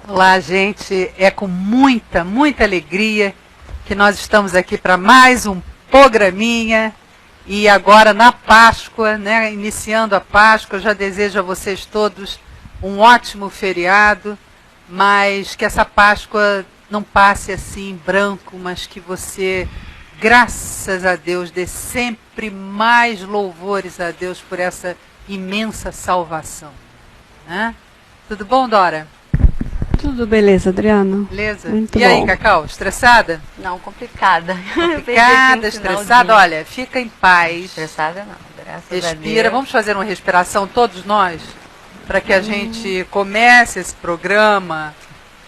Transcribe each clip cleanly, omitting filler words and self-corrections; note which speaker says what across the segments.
Speaker 1: Olá, gente, é com muita alegria que nós estamos aqui para mais um programinha e agora na Páscoa, né, iniciando a Páscoa. Eu já desejo a vocês todos um ótimo feriado, mas que essa Páscoa não passe assim em branco, mas que você, graças a Deus, dê sempre mais louvores a Deus por essa imensa salvação, né? Tudo bom, Dora?
Speaker 2: Tudo beleza, Adriano?
Speaker 1: Beleza.
Speaker 2: Muito
Speaker 1: e
Speaker 2: bom.
Speaker 1: aí, Cacau, estressada?
Speaker 3: Não, complicada.
Speaker 1: Complicada, estressada? Olha, fica em paz.
Speaker 3: Estressada não, graças a Deus.
Speaker 1: Respira. Vamos fazer uma respiração todos nós? Para que a gente comece esse programa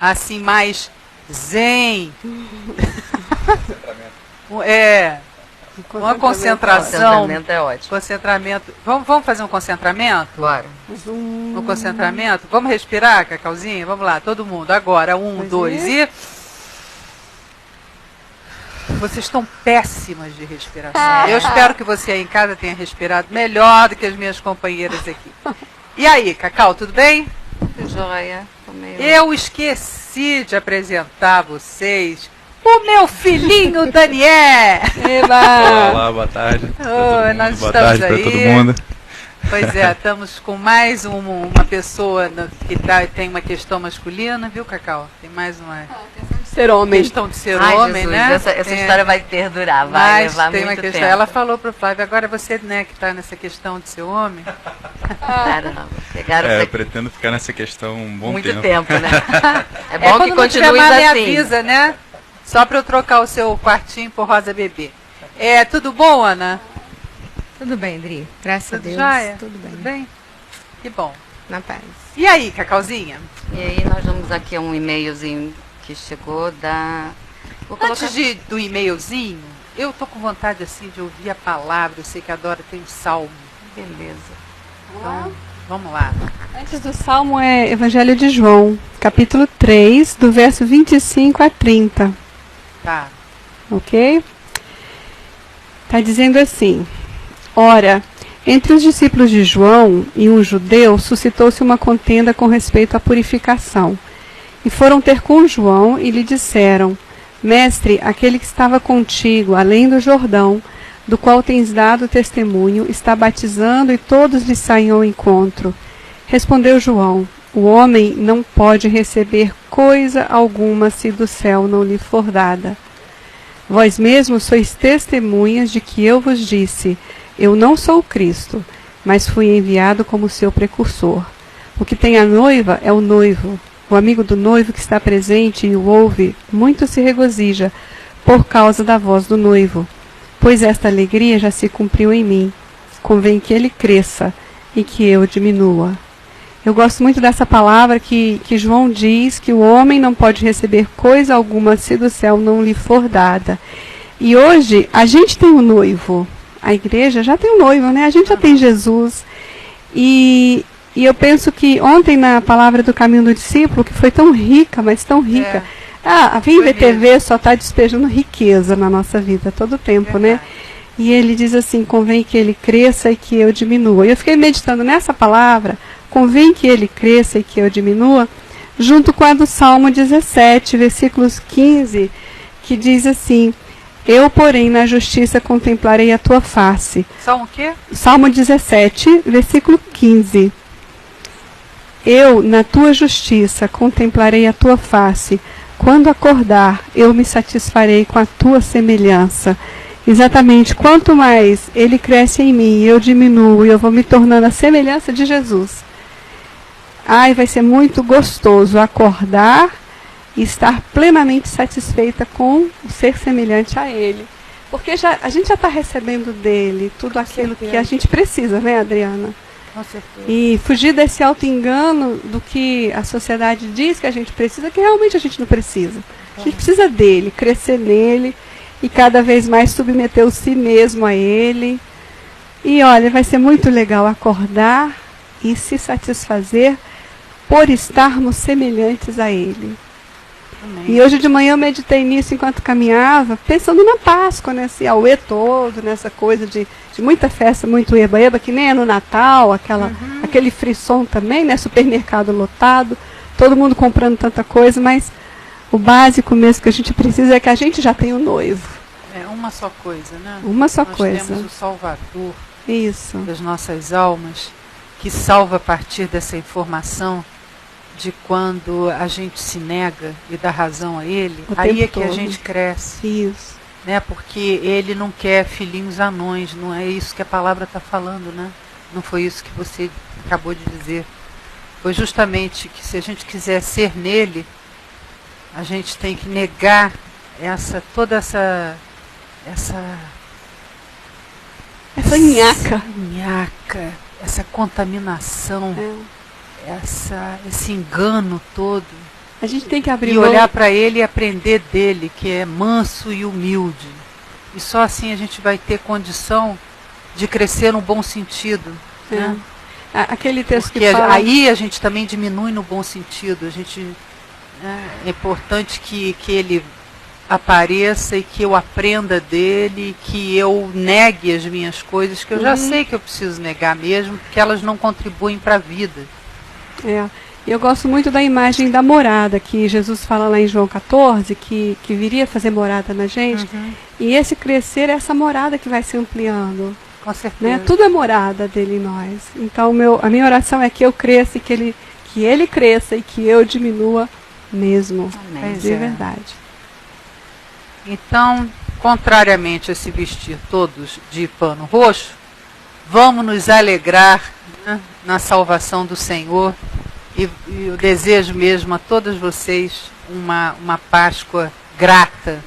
Speaker 1: assim mais zen. Uma concentração.
Speaker 3: Concentramento é ótimo.
Speaker 1: Concentramento. Vamos fazer um concentramento?
Speaker 3: Claro.
Speaker 1: Um concentramento? Vamos respirar, Cacauzinha? Vamos lá, todo mundo. Agora, 1, 2 e... Vocês estão péssimas de respiração. Eu espero que você aí em casa tenha respirado melhor do que as minhas companheiras aqui. E aí, Cacau, tudo bem?
Speaker 3: Joia.
Speaker 1: Eu esqueci de apresentar vocês o meu filhinho Daniel.
Speaker 2: Eba!
Speaker 4: Olá, boa tarde.
Speaker 1: Nós
Speaker 4: boa
Speaker 1: estamos
Speaker 4: tarde
Speaker 1: aí.
Speaker 4: para todo mundo.
Speaker 1: Pois é, estamos com mais uma pessoa que tem uma questão masculina, viu, Cacau? Tem mais uma
Speaker 2: Ser homem.
Speaker 1: questão de ser
Speaker 3: Ai,
Speaker 1: homem,
Speaker 3: Jesus,
Speaker 1: né?
Speaker 3: essa história vai perdurar, vai
Speaker 1: Mas
Speaker 3: levar
Speaker 1: tem
Speaker 3: muito
Speaker 1: uma questão.
Speaker 3: tempo.
Speaker 1: Ela falou para o Flávio, agora você, né, que está nessa questão de ser homem.
Speaker 3: Caramba, pegaram
Speaker 4: Eu pretendo ficar nessa questão um bom
Speaker 3: muito
Speaker 4: tempo.
Speaker 3: tempo, né? É bom que
Speaker 1: quando
Speaker 3: continue
Speaker 1: não tiver mais,
Speaker 3: assim.
Speaker 1: me avisa, né? Só para eu trocar o seu quartinho por Rosa Bebê. Tudo bom, Ana?
Speaker 5: Tudo bem, Dri. Graças a
Speaker 1: Tudo
Speaker 5: Deus.
Speaker 1: jóia?
Speaker 5: Tudo bem.
Speaker 1: Tudo bem? Que bom.
Speaker 5: Na paz.
Speaker 1: E aí, Cacauzinha?
Speaker 3: E aí nós vamos aqui a um e-mailzinho que chegou da... Vou colocar...
Speaker 1: Antes do e-mailzinho, eu tô com vontade assim de ouvir a palavra. Eu sei que a Dora tem um salmo.
Speaker 3: Beleza.
Speaker 1: Então, vamos lá.
Speaker 2: Antes do Salmo é Evangelho de João, capítulo 3, do verso 25 a 30.
Speaker 1: Tá.
Speaker 2: Ok? Está dizendo assim: Ora, entre os discípulos de João e um judeu suscitou-se uma contenda com respeito à purificação. E foram ter com João e lhe disseram: Mestre, aquele que estava contigo, além do Jordão, do qual tens dado testemunho, está batizando e todos lhe saem ao encontro. Respondeu João: O homem não pode receber coisa alguma se do céu não lhe for dada. Vós mesmos sois testemunhas de que eu vos disse: Eu não sou o Cristo, mas fui enviado como seu precursor. O que tem a noiva é o noivo. O amigo do noivo que está presente e o ouve, muito se regozija por causa da voz do noivo. Pois esta alegria já se cumpriu em mim. Convém que ele cresça e que eu diminua. Eu gosto muito dessa palavra que João diz que o homem não pode receber coisa alguma se do céu não lhe for dada. E hoje a gente tem um noivo, a igreja já tem um noivo, né? A gente já tem Jesus. E eu penso que ontem na palavra do caminho do discípulo, que foi tão rica, mas tão rica. A Vem VTV só está despejando riqueza na nossa vida todo o tempo, né? E ele diz assim, convém que ele cresça e que eu diminua. E eu fiquei meditando nessa palavra, convém que ele cresça e que eu diminua, junto com a do Salmo 17, versículos 15, que diz assim, eu, porém, na justiça contemplarei a tua face.
Speaker 1: Salmo o quê?
Speaker 2: Salmo 17, versículo 15. Eu, na tua justiça, contemplarei a tua face. Quando acordar, eu me satisfarei com a tua semelhança. Exatamente, quanto mais ele cresce em mim, eu diminuo e eu vou me tornando a semelhança de Jesus. Ai, vai ser muito gostoso acordar e estar plenamente satisfeita com o ser semelhante a ele. Porque a gente já está recebendo dele tudo aquilo que a gente precisa, né, Adriana?
Speaker 1: Com certeza.
Speaker 2: E fugir desse auto-engano do que a sociedade diz que a gente precisa, que realmente a gente não precisa. A gente precisa dele, crescer nele e cada vez mais submeter o si mesmo a ele. E olha, vai ser muito legal acordar e se satisfazer por estarmos semelhantes a ele.
Speaker 1: Amém.
Speaker 2: E hoje de manhã eu meditei nisso enquanto caminhava, pensando na Páscoa, nesse auê todo, nessa coisa de muita festa, muito eba-eba, que nem é no Natal, aquele frisson também, né? Supermercado lotado, todo mundo comprando tanta coisa, mas o básico mesmo que a gente precisa é que a gente já tem o noivo.
Speaker 1: É uma só coisa, né?
Speaker 2: Uma só
Speaker 1: Nós
Speaker 2: coisa.
Speaker 1: temos o Salvador
Speaker 2: Isso.
Speaker 1: das nossas almas, que salva a partir dessa informação de quando a gente se nega e dá razão a ele,
Speaker 2: O
Speaker 1: aí
Speaker 2: tempo
Speaker 1: é que a
Speaker 2: todo.
Speaker 1: gente cresce,
Speaker 2: Isso.
Speaker 1: né? Porque ele não quer filhinhos anões, não é isso que a palavra está falando, né? Não foi isso que você acabou de dizer. Foi justamente que se a gente quiser ser nele, a gente tem que negar toda essa nhaca, essa contaminação, esse engano todo.
Speaker 2: A gente tem que abrir
Speaker 1: E
Speaker 2: mão.
Speaker 1: olhar para ele e aprender dele, que é manso e humilde. E só assim a gente vai ter condição de crescer no bom sentido. Né?
Speaker 2: Aquele texto
Speaker 1: Porque
Speaker 2: que fala...
Speaker 1: aí a gente também diminui no bom sentido. A gente, é importante que ele apareça e que eu aprenda dele, que eu negue as minhas coisas, que eu já sei que eu preciso negar mesmo, porque elas não contribuem para a vida.
Speaker 2: Eu gosto muito da imagem da morada, que Jesus fala lá em João 14, que viria fazer morada na gente. E esse crescer é essa morada que vai se ampliando.
Speaker 1: Com certeza.
Speaker 2: Né? Tudo é morada dele em nós. Então a minha oração é que eu cresça e que ele cresça e que eu diminua mesmo.
Speaker 3: Amém.
Speaker 2: De verdade.
Speaker 1: Então, contrariamente a se vestir todos de pano roxo, vamos nos alegrar, né, na salvação do Senhor. E eu desejo mesmo a todos vocês uma Páscoa grata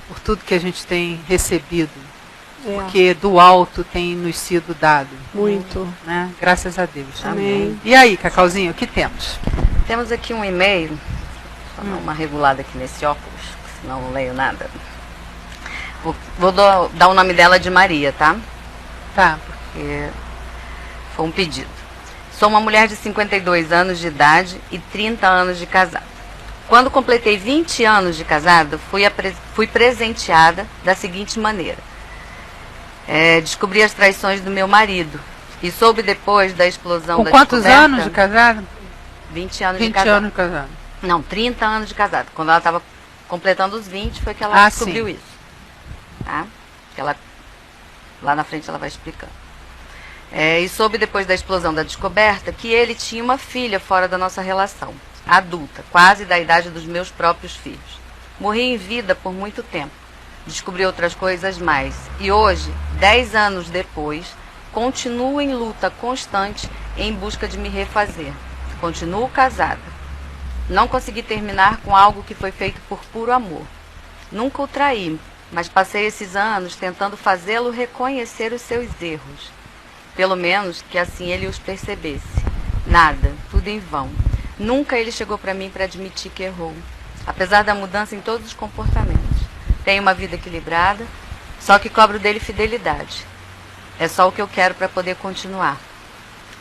Speaker 1: por tudo que a gente tem recebido. Porque do alto tem nos sido dado.
Speaker 2: Muito.
Speaker 1: Né? Graças a Deus.
Speaker 2: Amém.
Speaker 1: E aí, Cacauzinho, o que temos?
Speaker 3: Temos aqui um e-mail, vou dar uma regulada aqui nesse óculos, senão não leio nada. Vou dar o nome dela de Maria, tá?
Speaker 1: Tá.
Speaker 3: Porque foi um pedido. Sou uma mulher de 52 anos de idade e 30 anos de casada. Quando completei 20 anos de casada, fui presenteada da seguinte maneira. Descobri as traições do meu marido e soube depois da explosão da descoberta.
Speaker 1: Com quantos anos de casado?
Speaker 3: 20 anos de
Speaker 1: 20
Speaker 3: casado.
Speaker 1: anos de casado.
Speaker 3: Não, 30 anos de casado. Quando ela estava completando os 20, foi que ela descobriu isso. Tá? Que ela, lá na frente ela vai explicando. E soube depois da explosão da descoberta que ele tinha uma filha fora da nossa relação, adulta, quase da idade dos meus próprios filhos. Morri em vida por muito tempo. Descobri outras coisas mais. E hoje, 10 anos depois, continuo em luta constante em busca de me refazer. Continuo casada. Não consegui terminar com algo que foi feito por puro amor. Nunca o traí, mas passei esses anos tentando fazê-lo reconhecer os seus erros. pelo menos que assim ele os percebesse. Nada, tudo em vão. Nunca ele chegou para mim para admitir que errou, apesar da mudança em todos os comportamentos. Tenho uma vida equilibrada, só que cobro dele fidelidade. É só o que eu quero para poder continuar.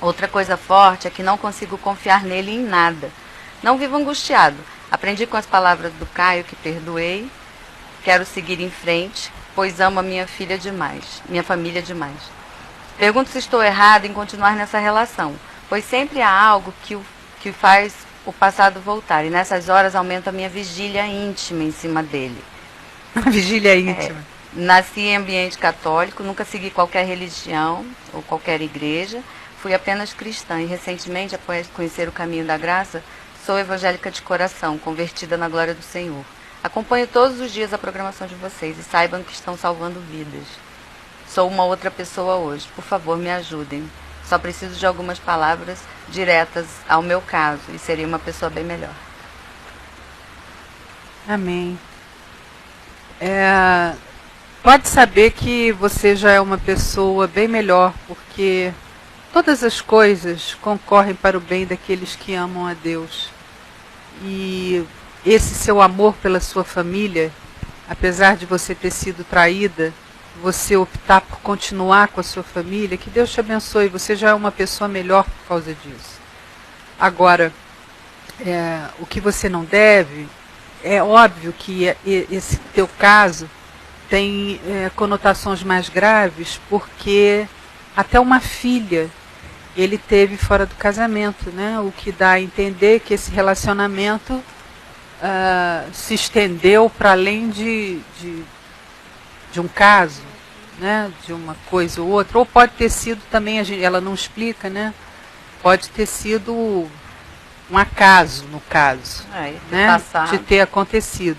Speaker 3: Outra coisa forte é que não consigo confiar nele em nada. Não vivo angustiado. Aprendi com as palavras do Caio que perdoei. Quero seguir em frente, pois amo a minha filha demais, minha família demais. Pergunto se estou errada em continuar nessa relação, pois sempre há algo que faz o passado voltar. E nessas horas aumento a minha vigília íntima em cima dele.
Speaker 1: Vigília íntima.
Speaker 3: Nasci em ambiente católico, nunca segui qualquer religião ou qualquer igreja. Fui apenas cristã e recentemente, após conhecer o caminho da graça, sou evangélica de coração, convertida na glória do Senhor. Acompanho todos os dias a programação de vocês e saibam que estão salvando vidas. Sou uma outra pessoa hoje. Por favor, me ajudem. Só preciso de algumas palavras diretas ao meu caso e seria uma pessoa bem melhor.
Speaker 1: Amém. Pode saber que você já é uma pessoa bem melhor, porque todas as coisas concorrem para o bem daqueles que amam a Deus. E esse seu amor pela sua família, apesar de você ter sido traída, você optar por continuar com a sua família, que Deus te abençoe, você já é uma pessoa melhor por causa disso. Agora, o que você não deve, é óbvio que esse teu caso tem conotações mais graves, porque até uma filha ele teve fora do casamento, né? O que dá a entender que esse relacionamento se estendeu para além de um caso, né? De uma coisa ou outra. Ou pode ter sido também, ela não explica, né? Pode ter sido um acaso, no caso, né? De ter acontecido.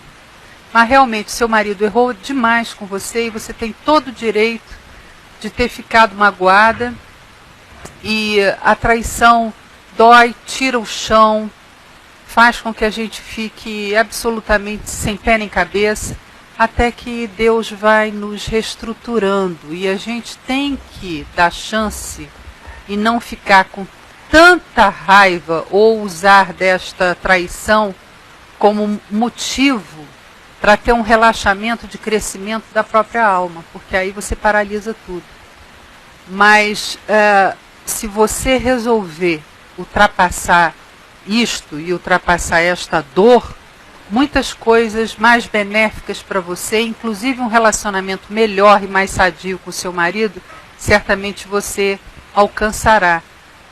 Speaker 1: Mas realmente seu marido errou demais com você e você tem todo o direito de ter ficado magoada. E a traição dói, tira o chão, faz com que a gente fique absolutamente sem pé nem cabeça, até que Deus vai nos reestruturando. E a gente tem que dar chance e não ficar com tanta raiva ou usar desta traição como motivo para ter um relaxamento de crescimento da própria alma, porque aí você paralisa tudo. Mas se você resolver ultrapassar isto e ultrapassar esta dor, muitas coisas mais benéficas para você, inclusive um relacionamento melhor e mais sadio com o seu marido, certamente você alcançará.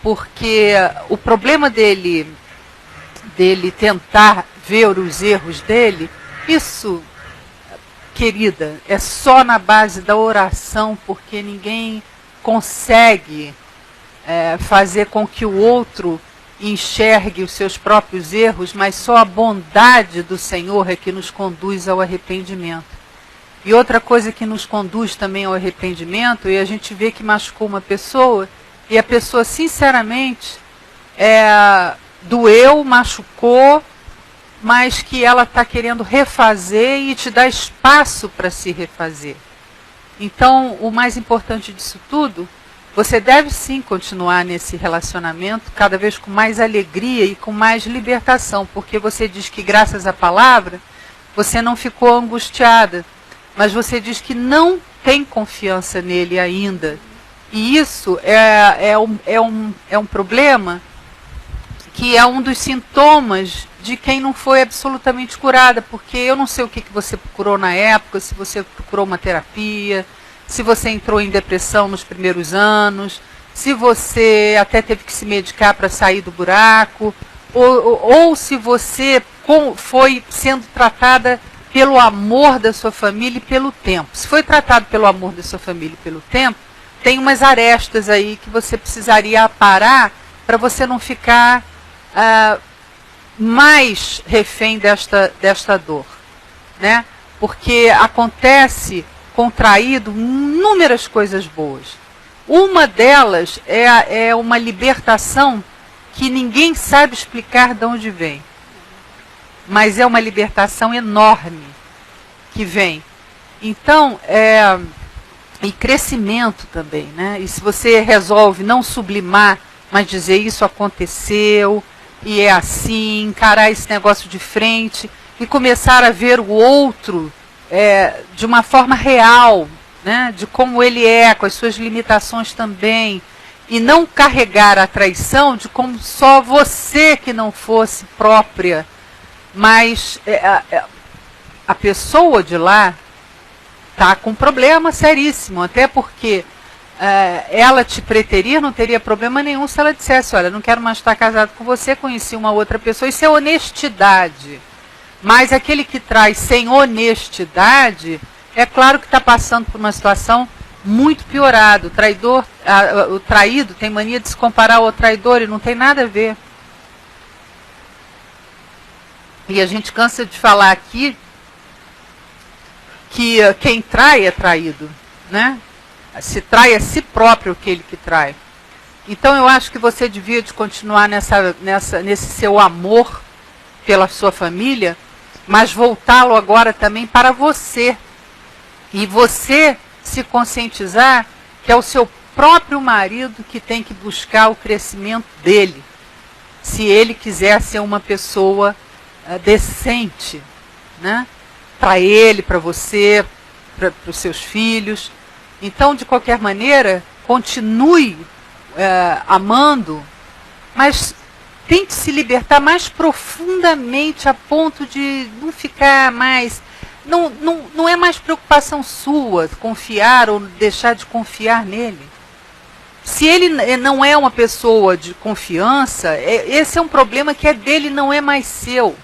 Speaker 1: Porque o problema dele tentar ver os erros dele, isso, querida, é só na base da oração, porque ninguém consegue fazer com que o outro enxergue os seus próprios erros, mas só a bondade do Senhor é que nos conduz ao arrependimento. E outra coisa que nos conduz também ao arrependimento, e a gente vê que machucou uma pessoa, e a pessoa sinceramente doeu, machucou, mas que ela está querendo refazer e te dá espaço para se refazer. Então, o mais importante disso tudo, você deve sim continuar nesse relacionamento, cada vez com mais alegria e com mais libertação, porque você diz que graças à palavra, você não ficou angustiada, mas você diz que não tem confiança nele ainda. E isso é um problema que é um dos sintomas de quem não foi absolutamente curada, porque eu não sei o que você procurou na época, se você procurou uma terapia, se você entrou em depressão nos primeiros anos, se você até teve que se medicar para sair do buraco, ou se você foi sendo tratada pelo amor da sua família e pelo tempo. Se foi tratado pelo amor da sua família e pelo tempo, tem umas arestas aí que você precisaria aparar para você não ficar mais refém desta dor, né? Porque acontece contraído inúmeras coisas boas. Uma delas é uma libertação que ninguém sabe explicar de onde vem. Mas é uma libertação enorme que vem. Então, e crescimento também, né? E se você resolve não sublimar, mas dizer isso aconteceu, e é assim, encarar esse negócio de frente, e começar a ver o outro de uma forma real, né? De como ele é, com as suas limitações também, e não carregar a traição de como só você que não fosse própria, mas a pessoa de lá está com um problema seríssimo, até porque ela te preteria, não teria problema nenhum se ela dissesse, olha, não quero mais estar casado com você, conheci uma outra pessoa, isso é honestidade. Mas aquele que traz sem honestidade, é claro que está passando por uma situação muito piorada. O traído tem mania de se comparar ao traidor e não tem nada a ver. E a gente cansa de falar aqui que quem trai é traído, né? Se trai a si próprio aquele que trai. Então eu acho que você devia de continuar nesse seu amor pela sua família, mas voltá-lo agora também para você. E você se conscientizar que é o seu próprio marido que tem que buscar o crescimento dele, se ele quiser ser uma pessoa decente, né? Para ele, para você, para os seus filhos. Então, de qualquer maneira, continue amando, mas tente se libertar mais profundamente a ponto de não ficar mais... Não é mais preocupação sua confiar ou deixar de confiar nele. Se ele não é uma pessoa de confiança, esse é um problema que é dele, não é mais seu.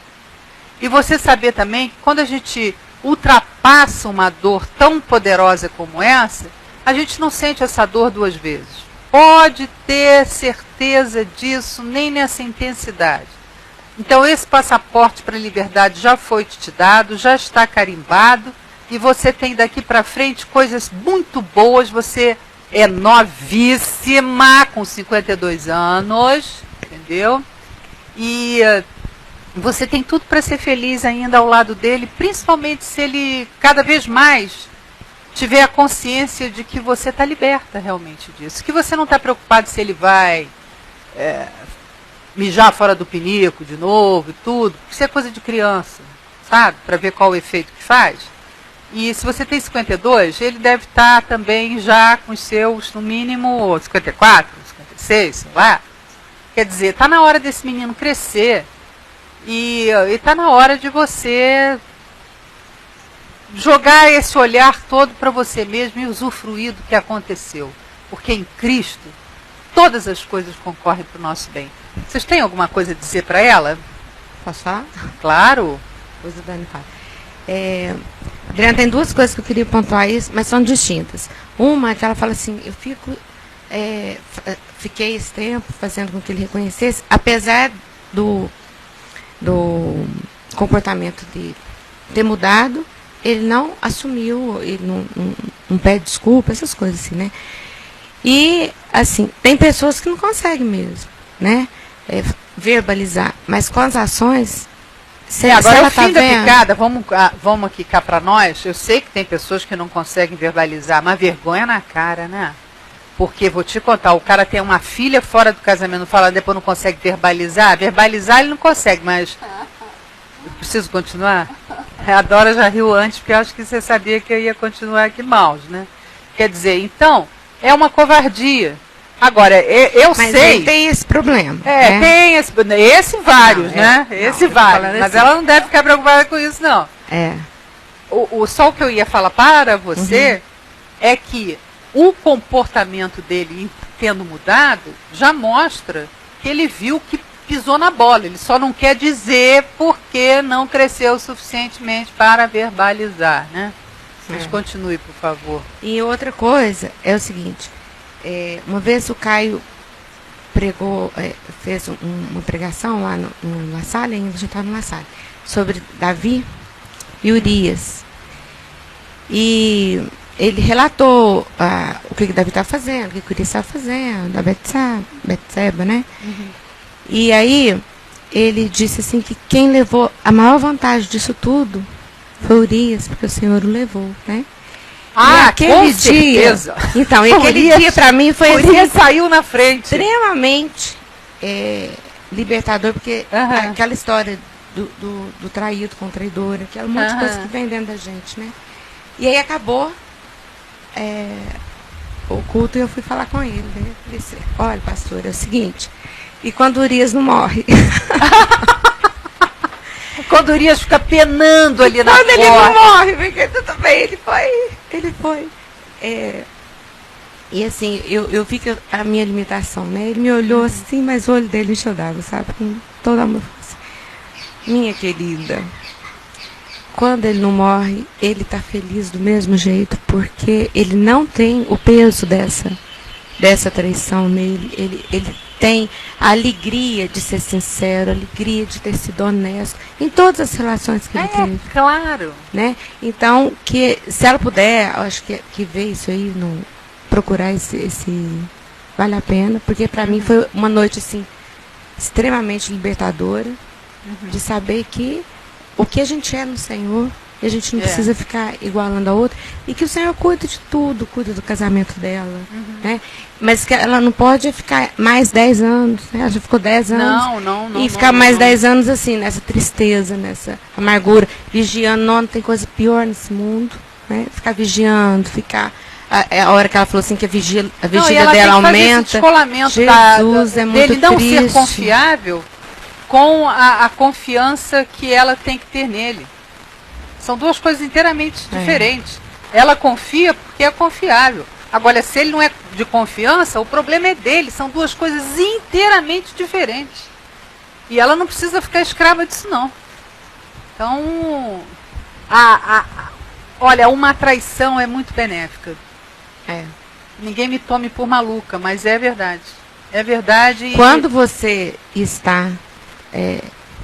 Speaker 1: E você saber também que quando a gente ultrapassa uma dor tão poderosa como essa, a gente não sente essa dor duas vezes. Pode ter certeza disso, nem nessa intensidade. Então esse passaporte para a liberdade já foi te dado, já está carimbado, e você tem daqui para frente coisas muito boas. Você é novíssima, com 52 anos, entendeu? E você tem tudo para ser feliz ainda ao lado dele, principalmente se ele cada vez mais tiver a consciência de que você está liberta realmente disso, que você não está preocupado se ele vai mijar fora do pinico de novo e tudo, porque isso é coisa de criança, sabe? Para ver qual o efeito que faz. E se você tem 52, ele deve estar também já com os seus, no mínimo, 54, 56, sei lá. Quer dizer, está na hora desse menino crescer e está na hora de você jogar esse olhar todo para você mesmo e usufruir do que aconteceu. Porque em Cristo, todas as coisas concorrem para o nosso bem. Vocês têm alguma coisa a dizer para ela?
Speaker 5: Posso falar?
Speaker 1: Claro.
Speaker 5: Depois o Dani fala. Adriana, tem duas coisas que eu queria pontuar isso, mas são distintas. Uma é que ela fala assim, eu fiquei esse tempo fazendo com que ele reconhecesse, apesar do comportamento dele ter mudado, ele não assumiu, ele não pede desculpa, essas coisas assim, né? E, assim, tem pessoas que não conseguem mesmo, né? Verbalizar, mas com as ações...
Speaker 1: agora é o fim da picada, vamos aqui cá para nós. Eu sei que tem pessoas que não conseguem verbalizar, mas vergonha na cara, né? Porque, vou te contar, o cara tem uma filha fora do casamento, não fala, depois não consegue verbalizar. Verbalizar ele não consegue, mas... Eu preciso continuar? A Dora já riu antes, porque eu acho que você sabia que eu ia continuar aqui maus, né? Quer dizer, então, é uma covardia. Agora, eu
Speaker 5: mas
Speaker 1: sei...
Speaker 5: Mas tem esse problema.
Speaker 1: Tem esse vários, né? Esse vários. Mas ela não deve ficar preocupada com isso, não. Só o que eu ia falar para você é que o comportamento dele, tendo mudado, já mostra que ele viu que pisou na bola. Ele só não quer dizer porque não cresceu suficientemente para verbalizar, né? Mas continue, por favor.
Speaker 5: E outra coisa é o seguinte... uma vez o Caio pregou, fez uma pregação lá no La Salle, ainda a gente estava no La Salle, sobre Davi e Urias. E ele relatou o que Davi estava fazendo, o que Urias estava fazendo, da Betseba, né? E aí ele disse assim que quem levou a maior vantagem disso tudo foi Urias, porque o Senhor o levou, né?
Speaker 1: Ah,
Speaker 5: aquele
Speaker 1: com
Speaker 5: dia,
Speaker 1: certeza.
Speaker 5: então, e aquele dia para mim foi
Speaker 1: Urias saiu na frente.
Speaker 5: extremamente libertador, porque aquela história do traído com traidor, aquela monte de coisa que vem dentro da gente, né? E aí acabou o culto e eu fui falar com ele, né? Eu falei assim, olha, pastor, é o seguinte, e quando o Urias não morre?
Speaker 1: Quando o Urias fica penando ali na porta.
Speaker 5: Quando ele não morre, porque tudo bem, ele foi. E assim, eu vi que a minha limitação, né? Ele me olhou assim, mas o olho dele encheu d'água, sabe? Com todo amor. Minha querida, quando ele não morre, ele está feliz do mesmo jeito, porque ele não tem o peso dessa traição nele. Ele tem a alegria de ser sincero, a alegria de ter sido honesto em todas as relações que ele teve.
Speaker 1: Claro.
Speaker 5: Né? Então, que se ela puder, eu acho que ver isso aí, procurar esse vale a pena, porque para mim foi uma noite assim extremamente libertadora, de saber que o que a gente é no Senhor, e a gente não precisa ficar igualando a outra, e que o Senhor cuida de tudo, cuida do casamento dela, né? Mas que ela não pode ficar mais 10 anos, né? Ela já ficou 10 anos.
Speaker 1: Não.
Speaker 5: E ficar mais 10 anos assim, nessa tristeza, nessa amargura, vigiando. Não tem coisa pior nesse mundo, né? Ficar vigiando, a hora que ela falou assim que a vigília dela aumenta. Jesus, é muito
Speaker 1: dele não
Speaker 5: triste.
Speaker 1: Ser confiável com a confiança que ela tem que ter nele. São duas coisas inteiramente diferentes. Ela confia porque é confiável. Agora, se ele não é de confiança, o problema é dele. São duas coisas inteiramente diferentes. E ela não precisa ficar escrava disso, não. Então, olha, uma traição é muito benéfica. Ninguém me tome por maluca, mas é verdade. É verdade.
Speaker 5: Quando você está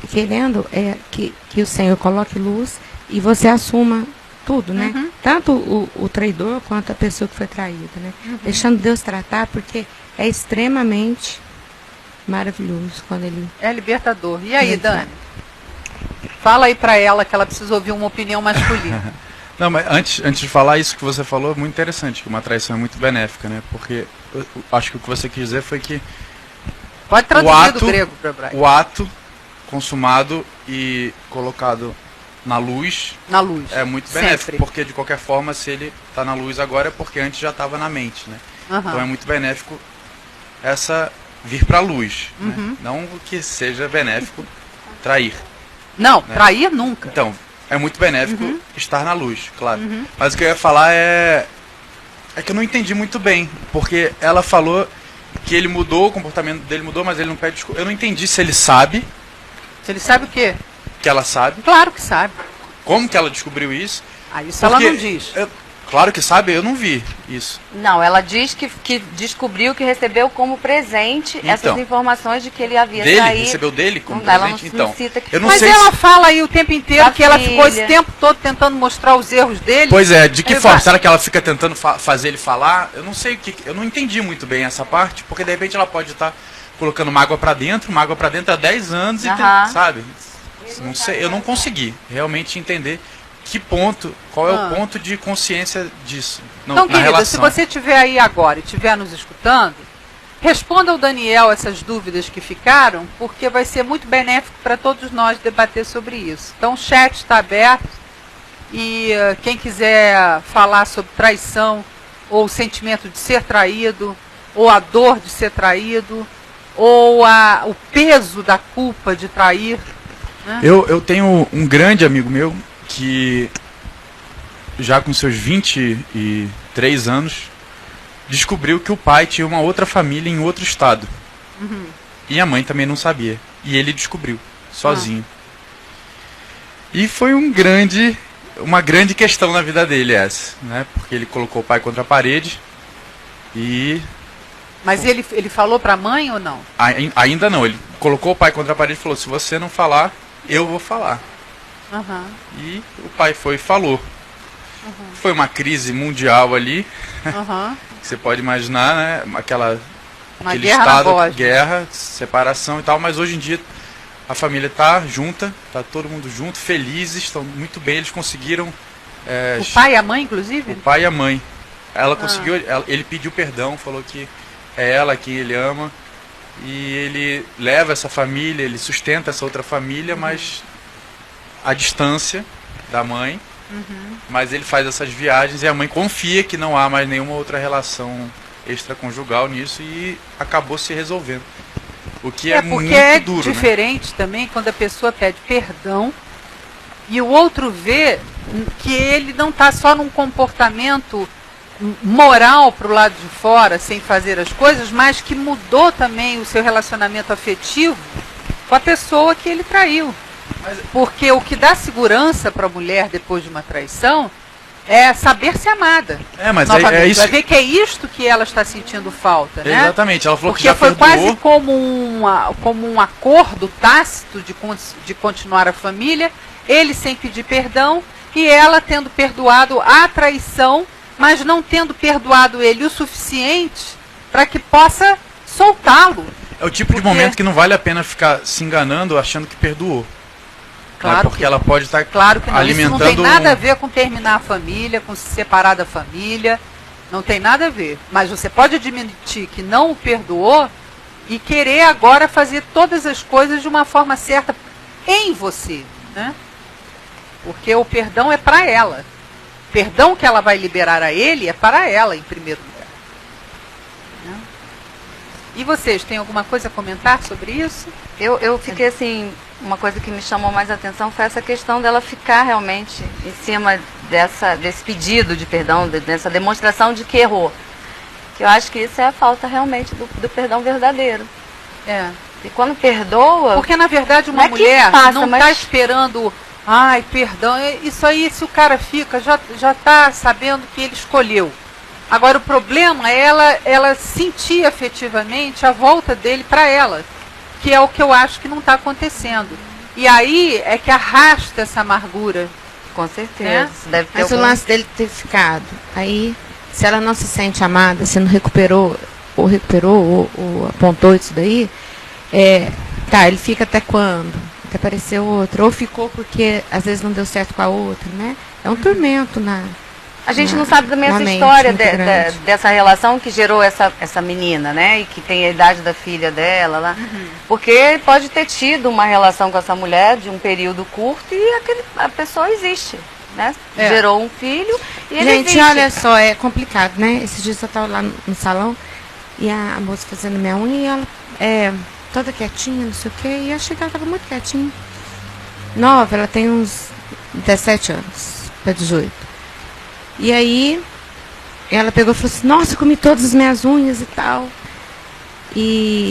Speaker 5: querendo que o Senhor coloque luz e você assuma tudo, né? Tanto o traidor quanto a pessoa que foi traída, né? Deixando Deus tratar, porque é extremamente maravilhoso quando ele...
Speaker 1: É libertador. E aí, Dani? Fala aí pra ela que ela precisa ouvir uma opinião masculina.
Speaker 4: Não, mas antes de falar isso que você falou, é muito interessante, que uma traição é muito benéfica, né? Porque eu acho que o que você quis dizer foi que
Speaker 1: pode traduzir do grego para Brian.
Speaker 4: O ato consumado e colocado na luz é muito benéfico, sempre. Porque de qualquer forma, se ele está na luz agora é porque antes já estava na mente, né? Então é muito benéfico vir para a luz, né? Não que seja benéfico trair.
Speaker 1: Não,
Speaker 4: né?
Speaker 1: Trair nunca.
Speaker 4: Então, é muito benéfico estar na luz, claro. Mas o que eu ia falar é que eu não entendi muito bem, porque ela falou que ele mudou, o comportamento dele mudou, mas ele não pede desculpa. Eu não entendi se ele sabe.
Speaker 1: Se ele sabe o quê?
Speaker 4: Que ela sabe.
Speaker 1: Claro que sabe.
Speaker 4: Como que ela descobriu isso?
Speaker 1: Isso ela não diz.
Speaker 4: Claro que sabe, eu não vi isso.
Speaker 3: Não, ela diz que descobriu que recebeu como presente essas informações de que ele havia saído.
Speaker 4: Recebeu dele como
Speaker 3: presente?
Speaker 4: Ela não, então,
Speaker 3: cita que
Speaker 4: eu não
Speaker 1: mas
Speaker 4: sei
Speaker 1: ela fala aí o tempo inteiro que ela ficou esse tempo todo tentando mostrar os erros dele.
Speaker 4: Pois é, de que forma? Será que ela fica tentando fazer ele falar? Eu não sei eu não entendi muito bem essa parte, porque de repente ela pode estar colocando mágoa pra dentro há 10 anos, sabe? Não sei, eu não consegui realmente entender qual é o ponto de consciência disso.
Speaker 1: Então, querida, se você estiver aí agora e estiver nos escutando, responda ao Daniel essas dúvidas que ficaram, porque vai ser muito benéfico para todos nós debater sobre isso. Então, o chat está aberto e quem quiser falar sobre traição, ou o sentimento de ser traído, ou a dor de ser traído, ou o peso da culpa de trair. Né?
Speaker 4: Eu tenho um grande amigo meu que já com seus 23 anos descobriu que o pai tinha uma outra família em outro estado. E a mãe também não sabia. E ele descobriu, sozinho. E foi uma grande questão na vida dele essa, né? Porque ele colocou o pai contra a parede e...
Speaker 1: Mas ele falou para a mãe ou não?
Speaker 4: Ainda não. Ele colocou o pai contra a parede e falou, se você não falar, eu vou falar. E o pai foi e falou. Foi uma crise mundial ali. Você pode imaginar, né? Aquele estado, guerra, separação e tal. Mas hoje em dia a família está junta, está todo mundo junto, felizes, estão muito bem. Eles conseguiram
Speaker 1: O pai e a mãe, inclusive?
Speaker 4: O pai e a mãe. Ela conseguiu, ele pediu perdão, falou que é ela quem ele ama. E ele leva essa família, ele sustenta essa outra família, mas à distância da mãe. Mas ele faz essas viagens e a mãe confia que não há mais nenhuma outra relação extraconjugal nisso e acabou se resolvendo. O que é muito duro,
Speaker 1: porque é diferente também quando a pessoa pede perdão e o outro vê que ele não está só num comportamento moral para o lado de fora, sem fazer as coisas, mas que mudou também o seu relacionamento afetivo com a pessoa que ele traiu. Porque o que dá segurança para a mulher depois de uma traição é saber ser amada.
Speaker 4: Mas
Speaker 1: novamente.
Speaker 4: é isso.
Speaker 1: Vai ver que é isto que ela está sentindo falta, né?
Speaker 4: Exatamente, ela falou
Speaker 1: porque
Speaker 4: que já
Speaker 1: foi
Speaker 4: perdoou.
Speaker 1: quase como um acordo tácito de continuar a família, ele sem pedir perdão e ela tendo perdoado a traição, mas não tendo perdoado ele o suficiente para que possa soltá-lo.
Speaker 4: É o tipo de momento que não vale a pena ficar se enganando achando que perdoou.
Speaker 1: Claro,
Speaker 4: porque ela pode estar
Speaker 1: claro que não.
Speaker 4: alimentando...
Speaker 1: Isso não tem nada a ver com terminar a família, com se separar da família. Não tem nada a ver. Mas você pode admitir que não o perdoou e querer agora fazer todas as coisas de uma forma certa em você, né? Porque o perdão é para ela. O perdão que ela vai liberar a ele é para ela, em primeiro lugar. Né? E vocês, têm alguma coisa a comentar sobre isso?
Speaker 3: Eu fiquei assim, uma coisa que me chamou mais a atenção foi essa questão dela ficar realmente em cima desse pedido de perdão, dessa demonstração de que errou. Que eu acho que isso é a falta realmente do perdão verdadeiro.
Speaker 1: É.
Speaker 3: E quando perdoa...
Speaker 1: Porque, na verdade, uma mulher não está esperando... Ai, perdão, isso aí, se o cara fica, já está sabendo que ele escolheu. Agora, o problema é ela sentir afetivamente a volta dele para ela, que é o que eu acho que não está acontecendo. E aí é que arrasta essa amargura.
Speaker 3: Com certeza. Deve ter
Speaker 5: Mas o lance dele ter ficado, aí, se ela não se sente amada, se não recuperou, ou apontou isso daí, ele fica até quando? Até aparecer outro. Ou ficou porque às vezes não deu certo com a outra, né? É um tormento
Speaker 3: A gente não sabe também essa
Speaker 5: mente,
Speaker 3: história
Speaker 5: muito
Speaker 3: dessa relação que gerou essa menina, né? E que tem a idade da filha dela lá. Porque pode ter tido uma relação com essa mulher de um período curto e a pessoa existe, né? Gerou um filho e ele
Speaker 5: Gente,
Speaker 3: existe.
Speaker 5: olha só, é complicado, né? Esses dias eu estava lá no salão e a moça fazendo minha unha e ela toda quietinha, não sei o quê, e eu achei que ela estava muito quietinha. Nova, ela tem uns 17 anos, para 18. E aí, ela pegou e falou assim, nossa, eu comi todas as minhas unhas e tal.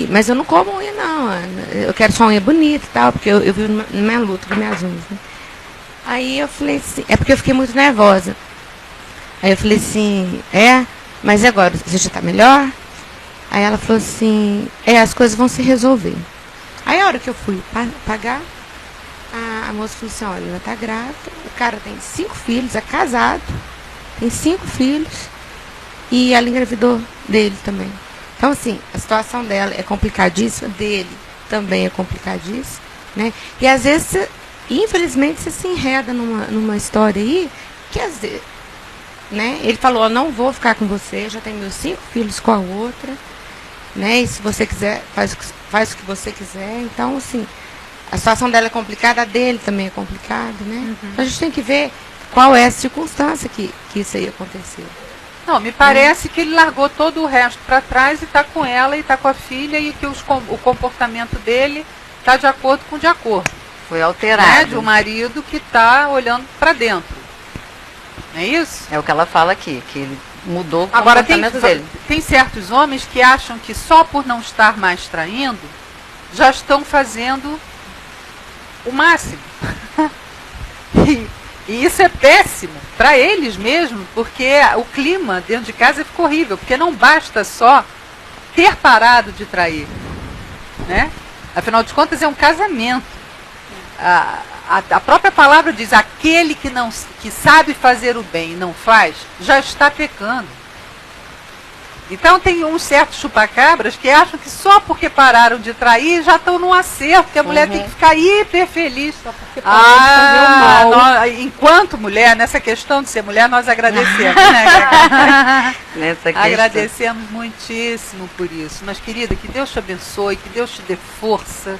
Speaker 5: Mas eu não como unha, não. Eu quero só unha bonita e tal, porque eu vivo na minha luta com minhas unhas, né? Aí eu falei assim, é porque eu fiquei muito nervosa. Aí eu falei assim, mas e agora, você já está melhor? Aí ela falou assim, as coisas vão se resolver. Aí a hora que eu fui pagar, a moça falou assim, olha, ela está grávida, o cara tem 5 filhos, é casado, tem 5 filhos, e ela engravidou dele também. Então, assim, a situação dela é complicadíssima, dele também é complicadíssima, né? E às vezes, infelizmente, você se enreda numa história aí, que às vezes, né? Ele falou, não vou ficar com você, já tenho meus 5 filhos com a outra, né? E se você quiser, faz o que você quiser. Então, assim, a situação dela é complicada, a dele também é complicada, né? Então a gente tem que ver qual é a circunstância que isso aí aconteceu.
Speaker 1: Não, me parece que ele largou todo o resto para trás e está com ela e está com a filha e que o comportamento dele está de acordo com o de acordo.
Speaker 3: Foi alterado.
Speaker 1: De um marido que está olhando para dentro. Não é isso?
Speaker 3: É o que ela fala aqui, que ele mudou o
Speaker 1: Agora,
Speaker 3: comportamento dele.
Speaker 1: Tem certos homens que acham que só por não estar mais traindo, já estão fazendo o máximo. E isso é péssimo para eles mesmo, porque o clima dentro de casa fica horrível, porque não basta só ter parado de trair, né? Afinal de contas, é um casamento. A própria palavra diz, aquele que sabe fazer o bem e não faz, já está pecando. Então tem uns certos chupacabras que acham que só porque pararam de trair já estão num acerto, que a mulher tem que ficar hiper feliz.
Speaker 2: Só porque parou de fazer o mal.
Speaker 1: Enquanto mulher, nessa questão de ser mulher, nós agradecemos, né?
Speaker 3: Nessa questão.
Speaker 1: Agradecemos muitíssimo por isso. Mas, querida, que Deus te abençoe, que Deus te dê força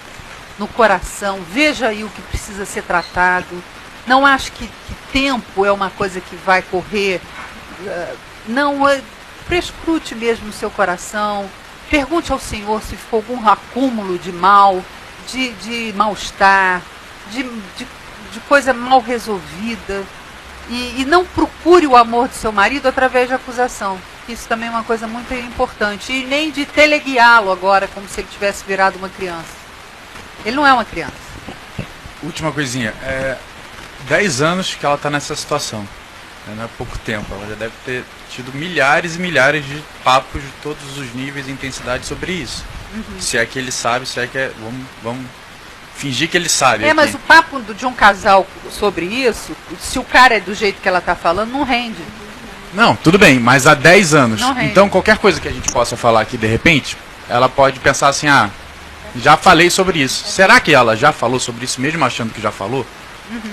Speaker 1: no coração. Veja aí o que precisa ser tratado. Não acho que tempo é uma coisa que vai correr. Prescrute mesmo no seu coração. Pergunte ao Senhor se ficou algum acúmulo de mal, de mal-estar, de coisa mal resolvida. E não procure o amor de seu marido através de acusação. Isso também é uma coisa muito importante. E nem de teleguiá-lo agora, como se ele tivesse virado uma criança. Ele não é uma criança.
Speaker 4: Última coisinha. 10 anos que ela está nessa situação. Não é pouco tempo. Ela já deve ter tido milhares e milhares de papos de todos os níveis e intensidade sobre isso. Se é que ele sabe, se é que é... Vamos fingir que ele sabe.
Speaker 1: Mas o papo de um casal sobre isso, se o cara é do jeito que ela está falando, não rende.
Speaker 4: Não, tudo bem, mas há 10 anos.
Speaker 1: Não rende.
Speaker 4: Então qualquer coisa que a gente possa falar aqui de repente, ela pode pensar assim, já falei sobre isso. Será que ela já falou sobre isso mesmo achando que já falou?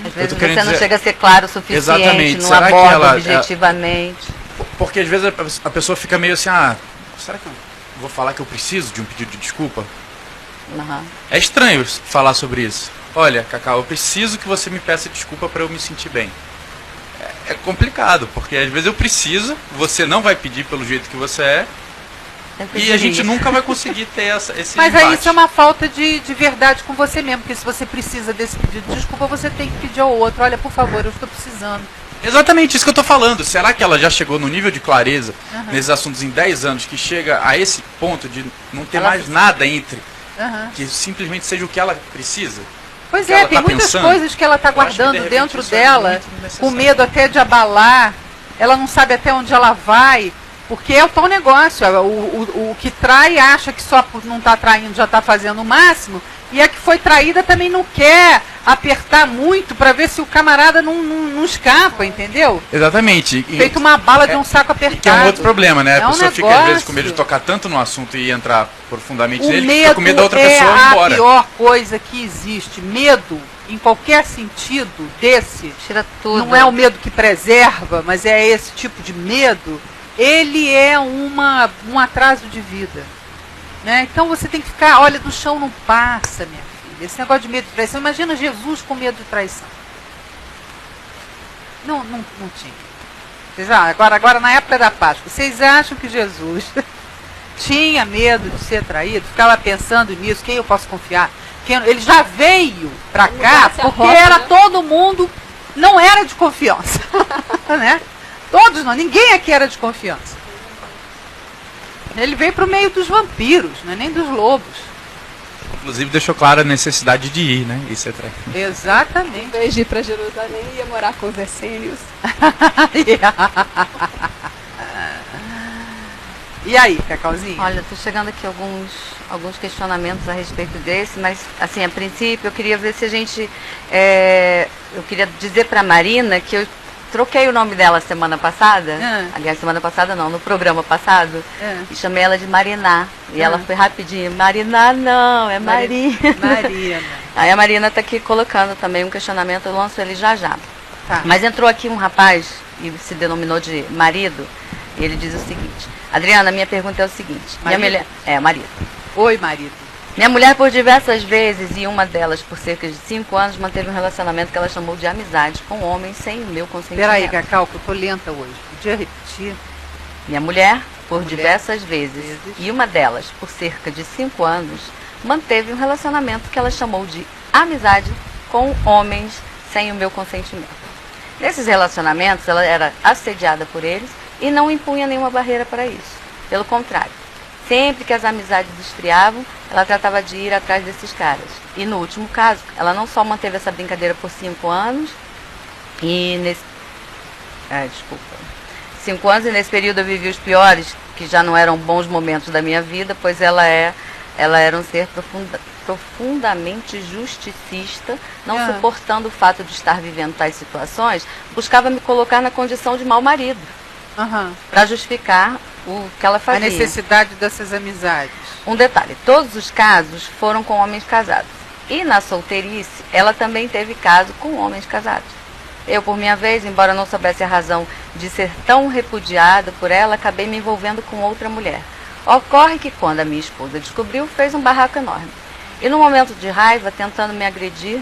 Speaker 3: Às vezes você não chega a ser claro o suficiente,
Speaker 4: exatamente.
Speaker 3: não
Speaker 4: Será
Speaker 3: aborda
Speaker 4: que ela,
Speaker 3: objetivamente.
Speaker 4: Porque às vezes a pessoa fica meio assim, será que eu vou falar que eu preciso de um pedido de desculpa? É estranho falar sobre isso. Olha, Cacau, eu preciso que você me peça desculpa para eu me sentir bem. É complicado, porque às vezes eu preciso, você não vai pedir pelo jeito que você é, e a gente nunca vai conseguir ter esse
Speaker 1: Mas
Speaker 4: embate.
Speaker 1: aí isso é uma falta de verdade com você mesmo, porque se você precisa desse pedido de desculpa, você tem que pedir ao outro, olha, por favor, eu estou precisando.
Speaker 4: Exatamente isso que eu estou falando. Será que ela já chegou no nível de clareza nesses assuntos em 10 anos, que chega a esse ponto de não ter mais nada entre, que simplesmente seja o que ela precisa?
Speaker 1: Pois é, tem muitas coisas que ela está guardando dentro dela, com medo até de abalar, ela não sabe até onde ela vai, porque é o tal negócio, o que trai acha que só por não estar traindo já está fazendo o máximo, e a que foi traída também não quer apertar muito para ver se o camarada não escapa, entendeu?
Speaker 4: Exatamente.
Speaker 1: Feito uma bala de um saco apertado.
Speaker 4: Que é um outro problema, né? A pessoa fica às vezes com medo de
Speaker 1: negócio.
Speaker 4: tocar tanto no assunto e entrar profundamente
Speaker 1: O
Speaker 4: nele,
Speaker 1: medo
Speaker 4: fica com medo da outra pessoa ir embora.
Speaker 1: É a pior coisa que existe. Medo, em qualquer sentido desse,
Speaker 3: Tira tudo.
Speaker 1: não é o medo que preserva, mas é esse tipo de medo, ele é um atraso de vida. Né? Então você tem que ficar, olha, do chão não passa, minha filha. Esse negócio de medo de traição, imagina Jesus com medo de traição. Não tinha. Vocês, agora na época da Páscoa, vocês acham que Jesus tinha medo de ser traído? Ficava pensando nisso, quem eu posso confiar? Ele já veio pra cá porque era todo mundo, não era de confiança. Né? Todos não, ninguém aqui era de confiança. Ele veio para o meio dos vampiros, não é nem dos lobos.
Speaker 4: Inclusive deixou clara a necessidade de ir, né? Isso é traído.
Speaker 1: Exatamente.
Speaker 2: Em vez de ir para Jerusalém, ia morar com os essênios.
Speaker 1: E aí, Cacauzinho?
Speaker 3: Olha, estou chegando aqui alguns questionamentos a respeito desse, mas, assim, a princípio, eu queria ver se a gente... eu queria dizer para a Marina que eu troquei o nome dela semana passada. Aliás, semana passada não, no programa passado. E chamei ela de Mariná. E ela foi rapidinho. Mariná não, é Marina.
Speaker 1: Marina.
Speaker 3: Aí a Marina está aqui colocando também um questionamento, eu lanço ele já.
Speaker 1: Tá.
Speaker 3: Mas entrou aqui um rapaz e se denominou de marido. E ele diz o seguinte: Adriana, minha pergunta é o seguinte.
Speaker 1: Marido?
Speaker 3: Marido.
Speaker 1: Oi, marido.
Speaker 3: Minha mulher, por diversas vezes, e uma delas por cerca de 5 anos, manteve um relacionamento que ela chamou de amizade com homens sem o meu consentimento.
Speaker 1: Peraí, Cacau, que eu tô lenta hoje. Podia repetir?
Speaker 3: Minha mulher, por diversas vezes, e uma delas por cerca de 5 anos, manteve um relacionamento que ela chamou de amizade com homens sem o meu consentimento. Nesses relacionamentos, ela era assediada por eles e não impunha nenhuma barreira para isso. Pelo contrário, sempre que as amizades esfriavam, ela tratava de ir atrás desses caras. E no último caso, ela não só manteve essa brincadeira por 5 anos, e nesse... 5 anos, e nesse período eu vivi os piores, que já não eram bons momentos da minha vida, pois ela era um ser profundamente justicista, não suportando o fato de estar vivendo tais situações, buscava me colocar na condição de mau marido. Para justificar o que ela fazia.
Speaker 1: A necessidade dessas amizades.
Speaker 3: Um detalhe, todos os casos foram com homens casados. E na solteirice, ela também teve caso com homens casados. Eu, por minha vez, embora não soubesse a razão de ser tão repudiada por ela, acabei me envolvendo com outra mulher. Ocorre que quando a minha esposa descobriu, fez um barraco enorme. E no momento de raiva, tentando me agredir,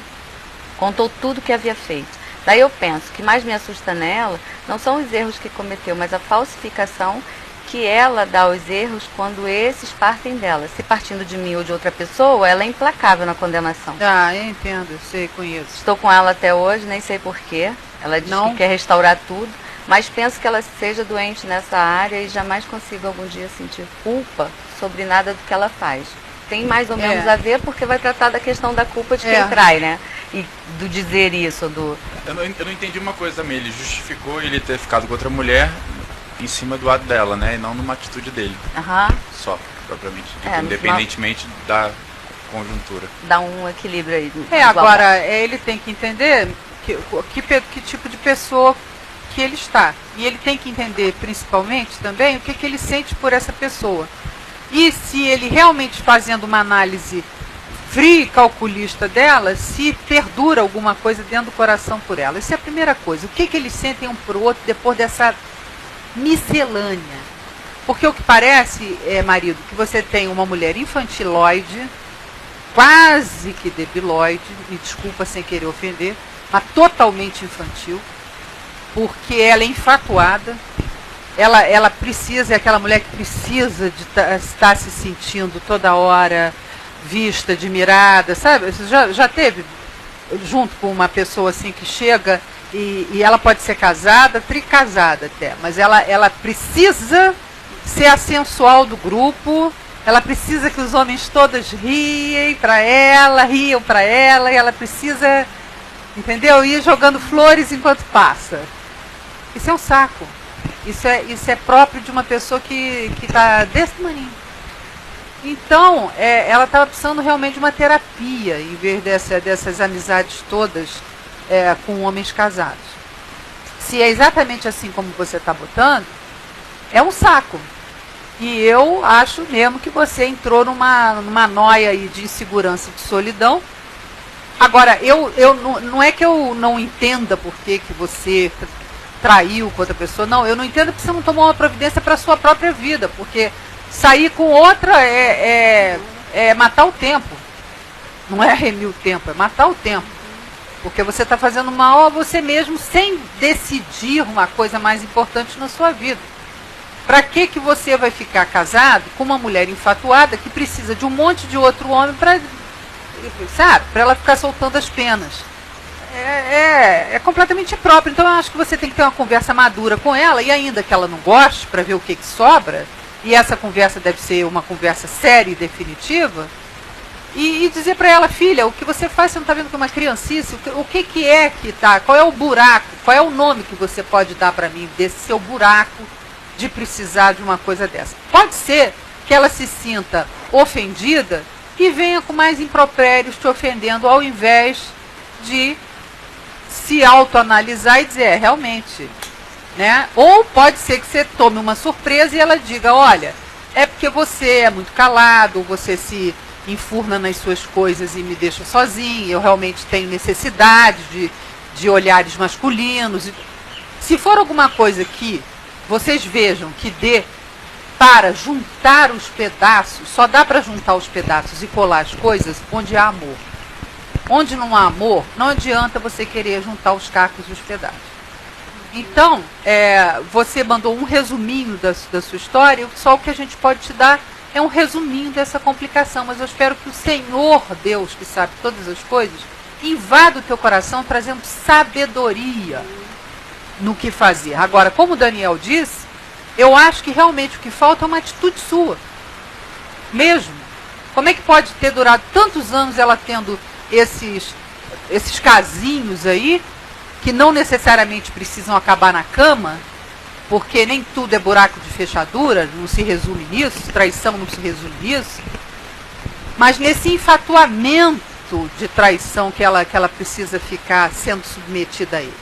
Speaker 3: contou tudo o que havia feito. Daí eu penso que mais me assusta nela não são os erros que cometeu, mas a falsificação que ela dá aos erros quando esses partem dela. Se partindo de mim ou de outra pessoa, ela é implacável na condenação.
Speaker 1: Ah, eu entendo, eu sei, conheço.
Speaker 3: Estou com ela até hoje, nem sei porquê. Ela diz que quer restaurar tudo, mas penso que ela seja doente nessa área e jamais consiga algum dia sentir culpa sobre nada do que ela faz. Tem mais ou menos a ver porque vai tratar da questão da culpa de quem trai, né? E do dizer isso, do...
Speaker 4: Eu não entendi uma coisa também. Ele justificou ele ter ficado com outra mulher em cima do ato dela, né? E não numa atitude dele. Só, propriamente. Independentemente da conjuntura.
Speaker 3: Dá um equilíbrio aí.
Speaker 1: Agora, ele tem que entender que tipo de pessoa que ele está. E ele tem que entender, principalmente, também, o que ele sente por essa pessoa. E se ele realmente fazendo uma análise fria e calculista dela, se perdura alguma coisa dentro do coração por ela. Isso é a primeira coisa. O que eles sentem um para o outro depois dessa miscelânea? Porque o que parece, marido, que você tem uma mulher infantiloide, quase que debilóide, me desculpa sem querer ofender, mas totalmente infantil, porque ela é infatuada. Ela precisa, é aquela mulher que precisa de estar se sentindo toda hora vista, admirada, sabe? Você já teve junto com uma pessoa assim que chega e ela pode ser casada, tricasada até, mas ela precisa ser a sensual do grupo, ela precisa que os homens todos riam para ela, e ela precisa, entendeu? Ir jogando flores enquanto passa. Isso é um saco. Isso é próprio de uma pessoa que está desse maninho. Então, ela estava precisando realmente de uma terapia, em vez dessas amizades todas com homens casados. Se é exatamente assim como você está botando, é um saco. E eu acho mesmo que você entrou numa noia aí de insegurança, de solidão. Agora, não é que eu não entenda por que você traiu com outra pessoa. Não, eu não entendo que você não tomou uma providência para a sua própria vida, porque sair com outra é matar o tempo. Não é remir o tempo, é matar o tempo. Porque você está fazendo mal a você mesmo sem decidir uma coisa mais importante na sua vida. Para que você vai ficar casado com uma mulher infatuada que precisa de um monte de outro homem para ela ficar soltando as penas? É completamente impróprio. Então eu acho que você tem que ter uma conversa madura com ela, e ainda que ela não goste, para ver o que sobra, e essa conversa deve ser uma conversa séria e definitiva, e dizer para ela: filha, o que você faz, você não está vendo que é uma criancice? O que é que tá? Qual é o buraco? Qual é o nome que você pode dar para mim desse seu buraco de precisar de uma coisa dessa? Pode ser que ela se sinta ofendida e venha com mais impropérios te ofendendo, ao invés de se autoanalisar e dizer: realmente, né? Ou pode ser que você tome uma surpresa e ela diga: olha, é porque você é muito calado, você se enfurna nas suas coisas e me deixa sozinha, eu realmente tenho necessidade de olhares masculinos. Se for alguma coisa que vocês vejam que dê para juntar os pedaços, só dá para juntar os pedaços e colar as coisas onde há amor. Onde não há amor, não adianta você querer juntar os cacos e os pedaços. Então, você mandou um resuminho da sua história, só o que a gente pode te dar é um resuminho dessa complicação, mas eu espero que o Senhor Deus, que sabe todas as coisas, invada o teu coração trazendo sabedoria no que fazer. Agora, como o Daniel disse, eu acho que realmente o que falta é uma atitude sua. Mesmo. Como é que pode ter durado tantos anos ela tendo esses casinhos aí, que não necessariamente precisam acabar na cama, porque nem tudo é buraco de fechadura, não se resume nisso, traição não se resume nisso, mas nesse enfatuamento de traição que ela precisa ficar sendo submetida a ele.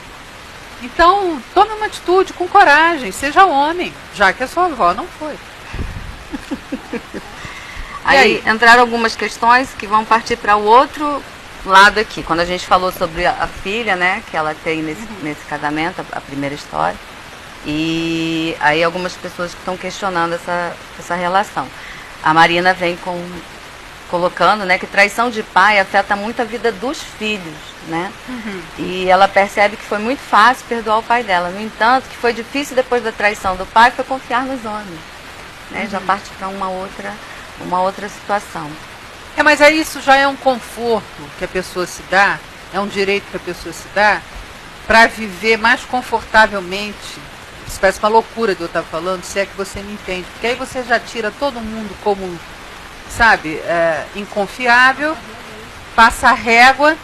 Speaker 1: Então, tome uma atitude com coragem, seja homem, já que a sua avó não foi.
Speaker 3: Aí entraram algumas questões que vão partir para o outro lado aqui. Quando a gente falou sobre a filha, né, que ela tem nesse casamento, a primeira história. E aí algumas pessoas que estão questionando essa relação. A Marina vem colocando, né, que traição de pai afeta muito a vida dos filhos, né? E ela percebe que foi muito fácil perdoar o pai dela. No entanto, que foi difícil depois da traição do pai foi confiar nos homens, né? Já parte para uma outra situação.
Speaker 1: Mas aí isso já é um conforto que a pessoa se dá, é um direito que a pessoa se dá para viver mais confortavelmente. Isso parece uma loucura de eu estar falando, se é que você me entende. Porque aí você já tira todo mundo como, sabe, inconfiável, passa a régua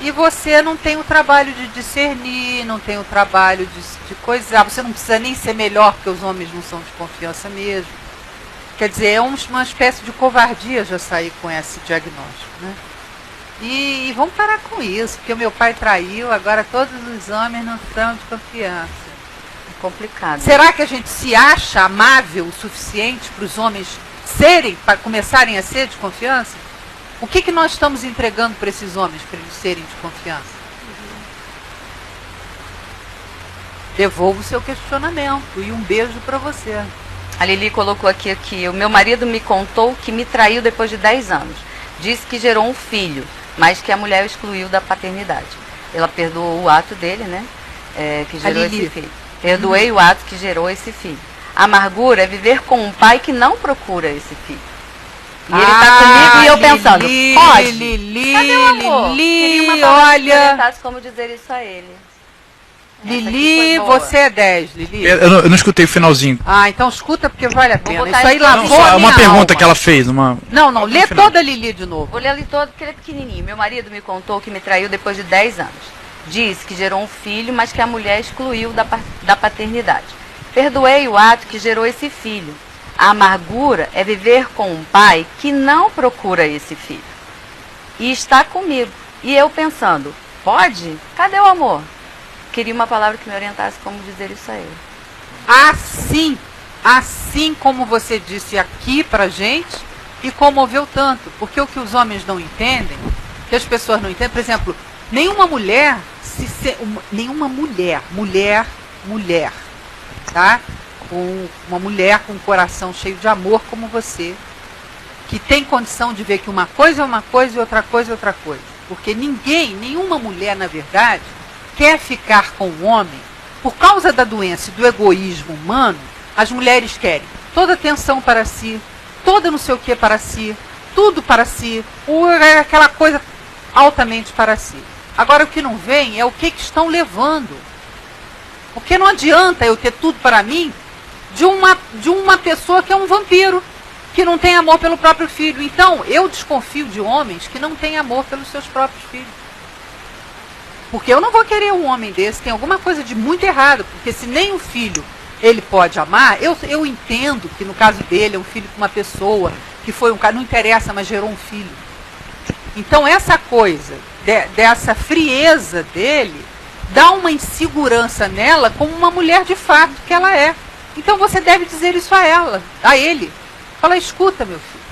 Speaker 1: e você não tem o trabalho de discernir, não tem o trabalho de coisar. Você não precisa nem ser melhor, porque os homens não são de confiança mesmo. Quer dizer, é uma espécie de covardia já sair com esse diagnóstico, né? E vamos parar com isso, porque o meu pai traiu, agora todos os homens não são de confiança.
Speaker 3: É complicado.
Speaker 1: Será que a gente se acha amável o suficiente para os homens para começarem a ser de confiança? O que nós estamos entregando para esses homens, para eles serem de confiança? Devolvo o seu questionamento e um beijo para você.
Speaker 3: A Lili colocou aqui, o meu marido me contou que me traiu depois de 10 anos. Disse que gerou um filho, mas que a mulher o excluiu da paternidade. Ela perdoou o ato dele, né? Que gerou esse filho. Perdoei o ato que gerou esse filho. A amargura é viver com um pai que não procura esse filho. E ele tá comigo e eu pensando, pode?
Speaker 1: Lili,
Speaker 3: cadê o amor? Queria uma palavra que orientasse como dizer isso a ele.
Speaker 1: Lili, você é 10, Lili.
Speaker 4: Eu não escutei o finalzinho.
Speaker 1: Então escuta porque vale a pena.
Speaker 3: botar
Speaker 1: Isso aí
Speaker 3: isso
Speaker 1: lavou
Speaker 4: Não,
Speaker 1: a
Speaker 4: só
Speaker 1: minha
Speaker 4: uma pergunta
Speaker 1: alma.
Speaker 4: que ela fez.
Speaker 1: Não, lê toda a Lili de novo.
Speaker 3: Vou ler ali todo porque ele é pequenininho. Meu marido me contou que me traiu depois de 10 anos. Disse que gerou um filho, mas que a mulher excluiu da paternidade. Perdoei o ato que gerou esse filho. A amargura é viver com um pai que não procura esse filho. E está comigo. E eu pensando, pode? Cadê o amor? Queria uma palavra que me orientasse como dizer isso a ele.
Speaker 1: Assim como você disse aqui pra gente, e comoveu tanto. Porque o que os homens não entendem, que as pessoas não entendem, por exemplo, nenhuma mulher, mulher, tá? Uma mulher com um coração cheio de amor como você, que tem condição de ver que uma coisa é uma coisa e outra coisa é outra coisa. Porque nenhuma mulher, na verdade, quer ficar com o homem. Por causa da doença e do egoísmo humano, as mulheres querem toda atenção para si, toda não sei o que para si, tudo para si, aquela coisa altamente para si. Agora, o que não vem é o que estão levando. Porque não adianta eu ter tudo para mim de uma pessoa que é um vampiro, que não tem amor pelo próprio filho. Então, eu desconfio de homens que não têm amor pelos seus próprios filhos. Porque eu não vou querer um homem desse, tem alguma coisa de muito errado, porque se nem o filho ele pode amar, eu entendo que no caso dele é um filho com uma pessoa, que foi um cara, não interessa, mas gerou um filho. Então essa coisa, dessa frieza dele, dá uma insegurança nela como uma mulher de fato que ela é. Então você deve dizer isso a ele. Fala, escuta meu filho,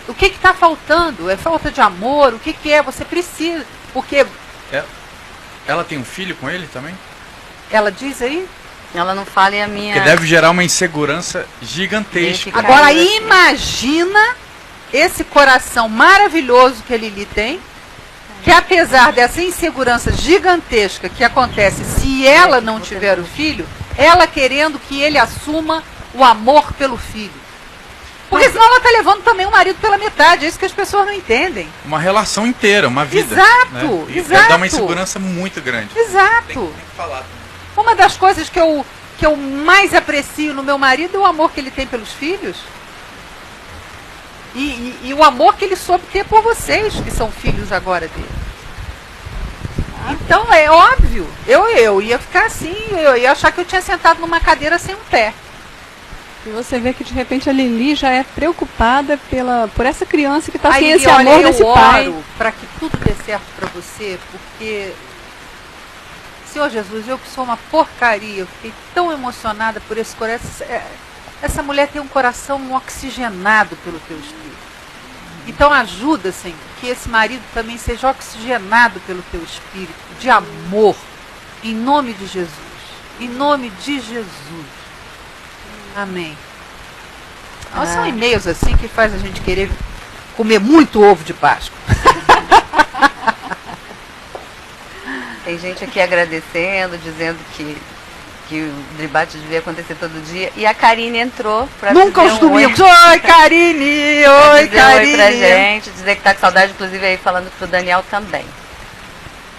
Speaker 1: o que está faltando? É falta de amor? O que é? Você precisa, porque...
Speaker 4: Ela tem um filho com ele também?
Speaker 1: Ela diz aí?
Speaker 3: Ela não fala e a minha...
Speaker 4: Porque deve gerar uma insegurança gigantesca.
Speaker 1: Agora imagina esse coração maravilhoso que a Lili tem, que apesar dessa insegurança gigantesca que acontece se ela não tiver o filho, ela querendo que ele assuma o amor pelo filho. Porque senão ela está levando também o marido pela metade, é isso que as pessoas não entendem.
Speaker 4: Uma relação inteira, uma vida.
Speaker 1: Exato,
Speaker 4: né? E
Speaker 1: exato.
Speaker 4: dá uma insegurança muito grande.
Speaker 1: Exato.
Speaker 4: Tem que falar também.
Speaker 1: Uma das coisas que eu mais aprecio no meu marido é o amor que ele tem pelos filhos. E o amor que ele soube ter por vocês, que são filhos agora dele. Então, é óbvio, eu ia ficar assim, eu ia achar que eu tinha sentado numa cadeira sem um pé.
Speaker 2: E você vê que de repente a Lili já é preocupada por essa criança que está sem esse amor desse pai.
Speaker 1: Eu oro para que tudo dê certo para você, porque Senhor Jesus, eu que sou uma porcaria, eu fiquei tão emocionada por esse coração. Essa mulher tem um coração oxigenado pelo teu Espírito. Então ajuda, Senhor, que esse marido também seja oxigenado pelo teu Espírito, de amor, em nome de Jesus. Em nome de Jesus. Amém. São e-mails assim que faz a gente querer comer muito ovo de Páscoa.
Speaker 3: Tem gente aqui agradecendo, dizendo que o debate devia acontecer todo dia. E a Karine entrou para
Speaker 1: Nunca os domingos. Oi, Karine! Oi, Karine!
Speaker 3: Oi pra gente, dizer que tá com saudade, inclusive aí falando pro Daniel também.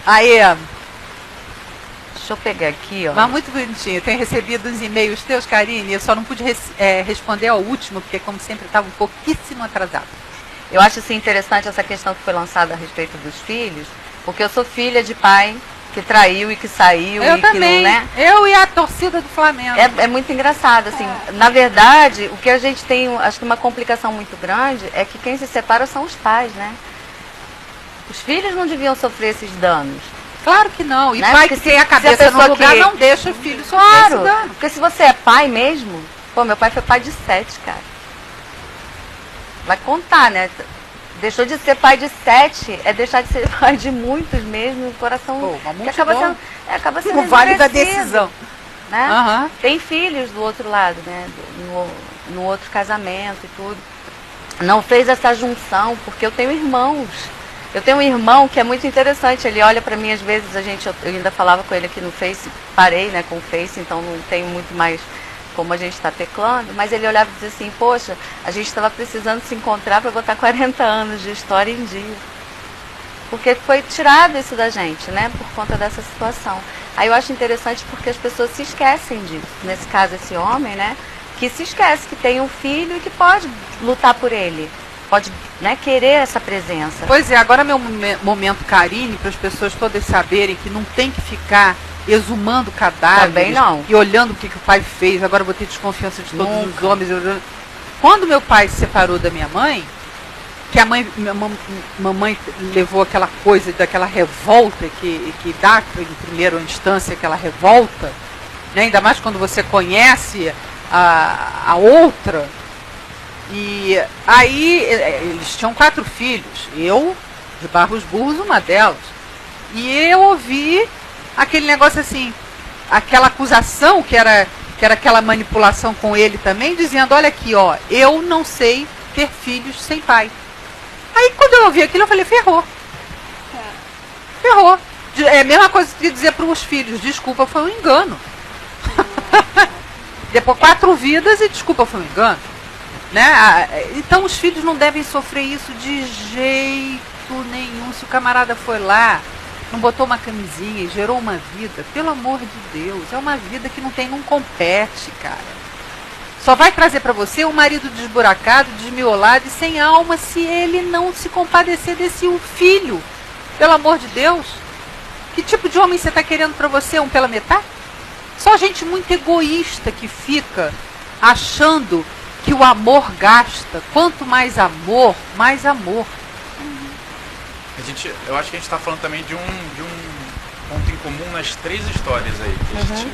Speaker 1: Aí,
Speaker 3: deixa eu pegar aqui, ó.
Speaker 1: Mas muito bonitinho. Tenho recebido uns e-mails teus, Karine. Eu só não pude responder ao último, porque como sempre estava um pouquíssimo atrasado.
Speaker 3: Eu acho assim, interessante essa questão que foi lançada a respeito dos filhos, porque eu sou filha de pai que traiu e que saiu
Speaker 1: Eu
Speaker 3: e
Speaker 1: também.
Speaker 3: que não, né?
Speaker 1: Eu e a torcida do Flamengo.
Speaker 3: É muito engraçado, assim. Na verdade, o que a gente tem, acho que uma complicação muito grande é que quem se separa são os pais, né? Os filhos não deviam sofrer esses danos.
Speaker 1: Claro que não. E
Speaker 3: Né?
Speaker 1: pai
Speaker 3: Porque
Speaker 1: que tem a
Speaker 3: se a
Speaker 1: cabeça
Speaker 3: pessoa
Speaker 1: no lugar
Speaker 3: que-
Speaker 1: não deixa o filho sofrer
Speaker 3: Claro,
Speaker 1: esse dano.
Speaker 3: porque se você é pai mesmo, pô, meu pai foi pai de 7, cara. Vai contar, né? Deixou de ser pai de 7, é deixar de ser pai de muitos mesmo, o coração
Speaker 1: Pô, uma
Speaker 3: que acaba
Speaker 1: multidão.
Speaker 3: acaba sendo
Speaker 1: Não vale da
Speaker 3: endurecido,
Speaker 1: decisão.
Speaker 3: né?
Speaker 1: Aham.
Speaker 3: Tem filhos do outro lado, né? No outro casamento e tudo. Não fez essa junção, porque eu tenho irmãos. Eu tenho um irmão que é muito interessante, ele olha para mim às vezes, eu ainda falava com ele aqui no Face, parei, né, com o Face, então não tenho muito mais como a gente está teclando, mas ele olhava e dizia assim, poxa, a gente estava precisando se encontrar para botar 40 anos de história em dia. Porque foi tirado isso da gente, né, por conta dessa situação. Aí eu acho interessante porque as pessoas se esquecem disso. Nesse caso, esse homem, né, que se esquece que tem um filho e que pode lutar por ele. Pode, né, querer essa presença.
Speaker 1: Pois é, agora meu momento Karine, para as pessoas todas saberem que não tem que ficar exumando cadáveres
Speaker 3: Também não.
Speaker 1: e olhando o que o pai fez. Agora eu vou ter desconfiança de todos
Speaker 3: Nunca.
Speaker 1: os homens. Quando meu pai se separou da minha mãe, que minha mamãe levou aquela coisa daquela revolta que dá em primeira instância, aquela revolta, né, ainda mais quando você conhece a outra. E aí eles tinham 4 filhos, eu de Barros Burros, uma delas. E eu ouvi aquele negócio assim, aquela acusação que era aquela manipulação com ele também, dizendo, olha aqui, ó, eu não sei ter filhos sem pai. Aí quando eu ouvi aquilo, eu falei, ferrou. Ferrou. É a mesma coisa que dizer para os filhos, desculpa, foi um engano. Depois 4 vidas e desculpa, foi um engano. Né? Então os filhos não devem sofrer isso de jeito nenhum. Se o camarada foi lá, não botou uma camisinha e gerou uma vida, pelo amor de Deus, é uma vida que não compete, cara. Só vai trazer para você um marido desburacado, desmiolado e sem alma se ele não se compadecer desse filho. Pelo amor de Deus. Que tipo de homem você está querendo para você? Um pela metade? Só gente muito egoísta que fica achando que o amor gasta. Quanto mais amor, mais amor.
Speaker 4: Eu acho que a gente está falando também de um ponto em comum nas 3 histórias aí. Que a gente